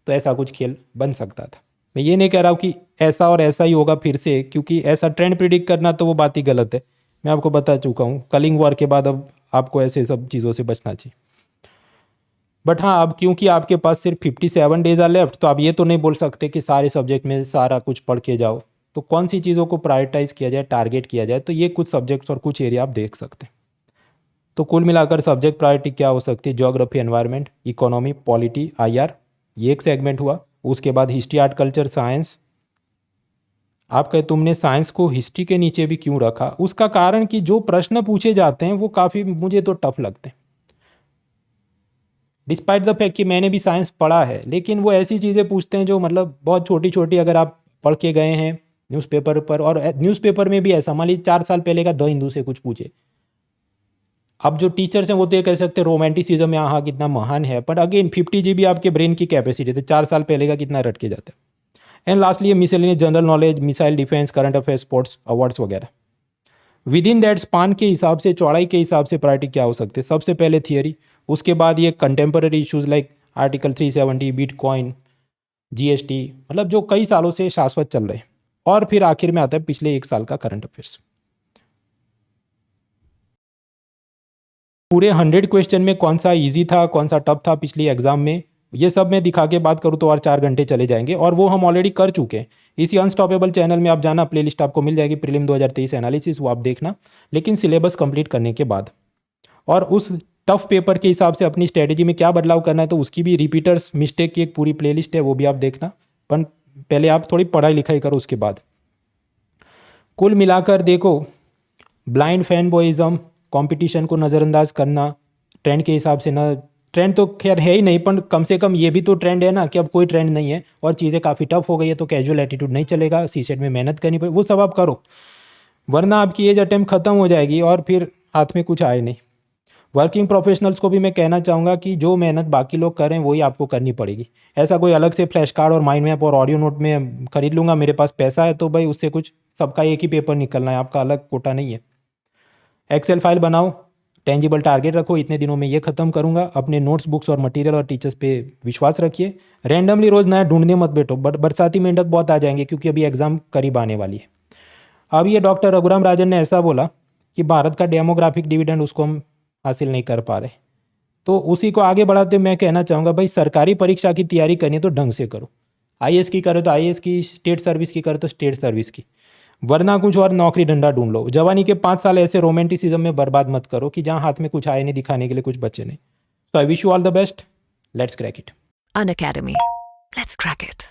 तो ऐसा कुछ खेल बन सकता था। मैं ये नहीं कह रहा हूँ कि ऐसा और ऐसा ही होगा फिर से, क्योंकि ऐसा ट्रेंड प्रिडिक्ट करना तो वो बात ही गलत है। मैं आपको बता चुका हूँ, कलिंग वॉर के बाद अब आपको ऐसे सब चीज़ों से बचना चाहिए। बट हाँ, अब क्योंकि आपके पास सिर्फ 57 डेज आर लेफ्ट, तो आप ये तो नहीं बोल सकते कि सारे सब्जेक्ट में सारा कुछ पढ़ के जाओ। तो कौन सी चीज़ों को प्रायोरिटाइज किया जाए, टारगेट किया जाए, तो ये कुछ सब्जेक्ट्स और कुछ एरिया आप देख सकते हैं। तो कुल मिलाकर सब्जेक्ट प्रायोरिटी क्या हो सकती है? Geography, environment, economy, polity, IR, ये एक सेगमेंट हुआ। उसके बाद हिस्ट्री, आर्ट, कल्चर, साइंस। आप कहे तुमने साइंस को हिस्ट्री के नीचे भी क्यों रखा? उसका कारण कि जो प्रश्न पूछे जाते हैं वो काफ़ी मुझे तो टफ लगते हैं। डिस्पाइट द फैक्ट कि मैंने भी साइंस पढ़ा है, लेकिन वो ऐसी चीज़ें पूछते हैं जो मतलब बहुत छोटी छोटी, अगर आप पढ़ के गए हैं न्यूज़पेपर पर, और न्यूज़पेपर में भी ऐसा मान लीजिए 4 साल पहले का द हिंदू से कुछ पूछे। अब जो टीचर्स हैं वो तो ये कह सकते हैं रोमांटिसिज्म यहाँ कितना महान है, पर अगेन 50 GB आपके ब्रेन की कैपेसिटी, तो 4 साल पहले का कितना रट के जाता है। And lastly miscellaneous general knowledge, missile defence, current affairs, sports, awards वगैरह। विद इन दैट स्पान के हिसाब से, चौड़ाई के हिसाब से प्रायोरिटी क्या हो सकती है? सबसे पहले थियरी, उसके बाद ये contemporary issues like article 370, bitcoin, GST, मतलब जो कई सालों से शाश्वत चल रहे हैं। और फिर आखिर में आता है पिछले 1 साल का करंट अफेयर्स। पूरे 100 क्वेश्चन में कौन सा इजी था, कौन सा टफ था पिछली एग्जाम में, ये सब मैं दिखा के बात करूँ तो और 4 घंटे चले जाएंगे, और वो हम ऑलरेडी कर चुके हैं। इसी अनस्टॉपेबल चैनल में आप जाना, प्लेलिस्ट आपको मिल जाएगी, प्रीलिम 2023 एनालिसिस, वो आप देखना, लेकिन सिलेबस कंप्लीट करने के बाद। और उस टफ पेपर के हिसाब से अपनी स्ट्रेटेजी में क्या बदलाव करना है, तो उसकी भी रिपीटर्स मिस्टेक की एक पूरी प्लेलिस्ट है, वो भी आप देखना। पर पहले आप थोड़ी पढ़ाई लिखाई करो उसके बाद। कुल मिलाकर देखो, ब्लाइंड फैन बॉयज़म, कंपटीशन को नज़रअंदाज करना, ट्रेंड के हिसाब से ना, ट्रेंड तो खैर है ही नहीं, पर कम से कम ये भी तो ट्रेंड है ना कि अब कोई ट्रेंड नहीं है और चीज़ें काफ़ी टफ हो गई है, तो कैजुअल एटीट्यूड नहीं चलेगा, सीसेट में मेहनत करनी पड़ेगी, वो सब आप करो, वरना आपकी एज अटेम्प्ट ख़त्म हो जाएगी और फिर हाथ में कुछ आए नहीं। वर्किंग प्रोफेशनल्स को भी मैं कहना चाहूँगा कि जो मेहनत बाकी लोग कर रहे हैं वही आपको करनी पड़ेगी। ऐसा कोई अलग से फ्लैश कार्ड और माइंड मैप और ऑडियो नोट में खरीद लूँगा, मेरे पास पैसा है तो भाई उससे कुछ, सबका एक ही पेपर निकलना है, आपका अलग कोटा नहीं है। एक्सेल फाइल बनाओ, टेंजिबल टारगेट रखो, इतने दिनों में ये ख़त्म करूँगा। अपने नोट्स, बुक्स और मटेरियल और टीचर्स पे विश्वास रखिए। रैंडमली रोज़ नया ढूंढने मत बैठो, बरसाती मेंढक बहुत आ जाएंगे क्योंकि अभी एग्ज़ाम करीब आने वाली है। अब ये डॉक्टर रघुराम राजन ने ऐसा बोला कि भारत का डेमोग्राफिक डिविडेंड उसको हम हासिल नहीं कर पा रहे, तो उसी को आगे बढ़ाते मैं कहना चाहूँगा भाई सरकारी परीक्षा की तैयारी करनी है तो ढंग से करो। आईएएस की करो तो आईएएस की, स्टेट सर्विस की करो तो स्टेट सर्विस की, वरना कुछ और नौकरी धंधा ढूंढ लो। जवानी के 5 साल ऐसे रोमांटिसिज्म में बर्बाद मत करो कि जहाँ हाथ में कुछ आए नहीं, दिखाने के लिए कुछ बचे नहीं। So I wish you all the best, let's crack it. An Academy. Let's crack it.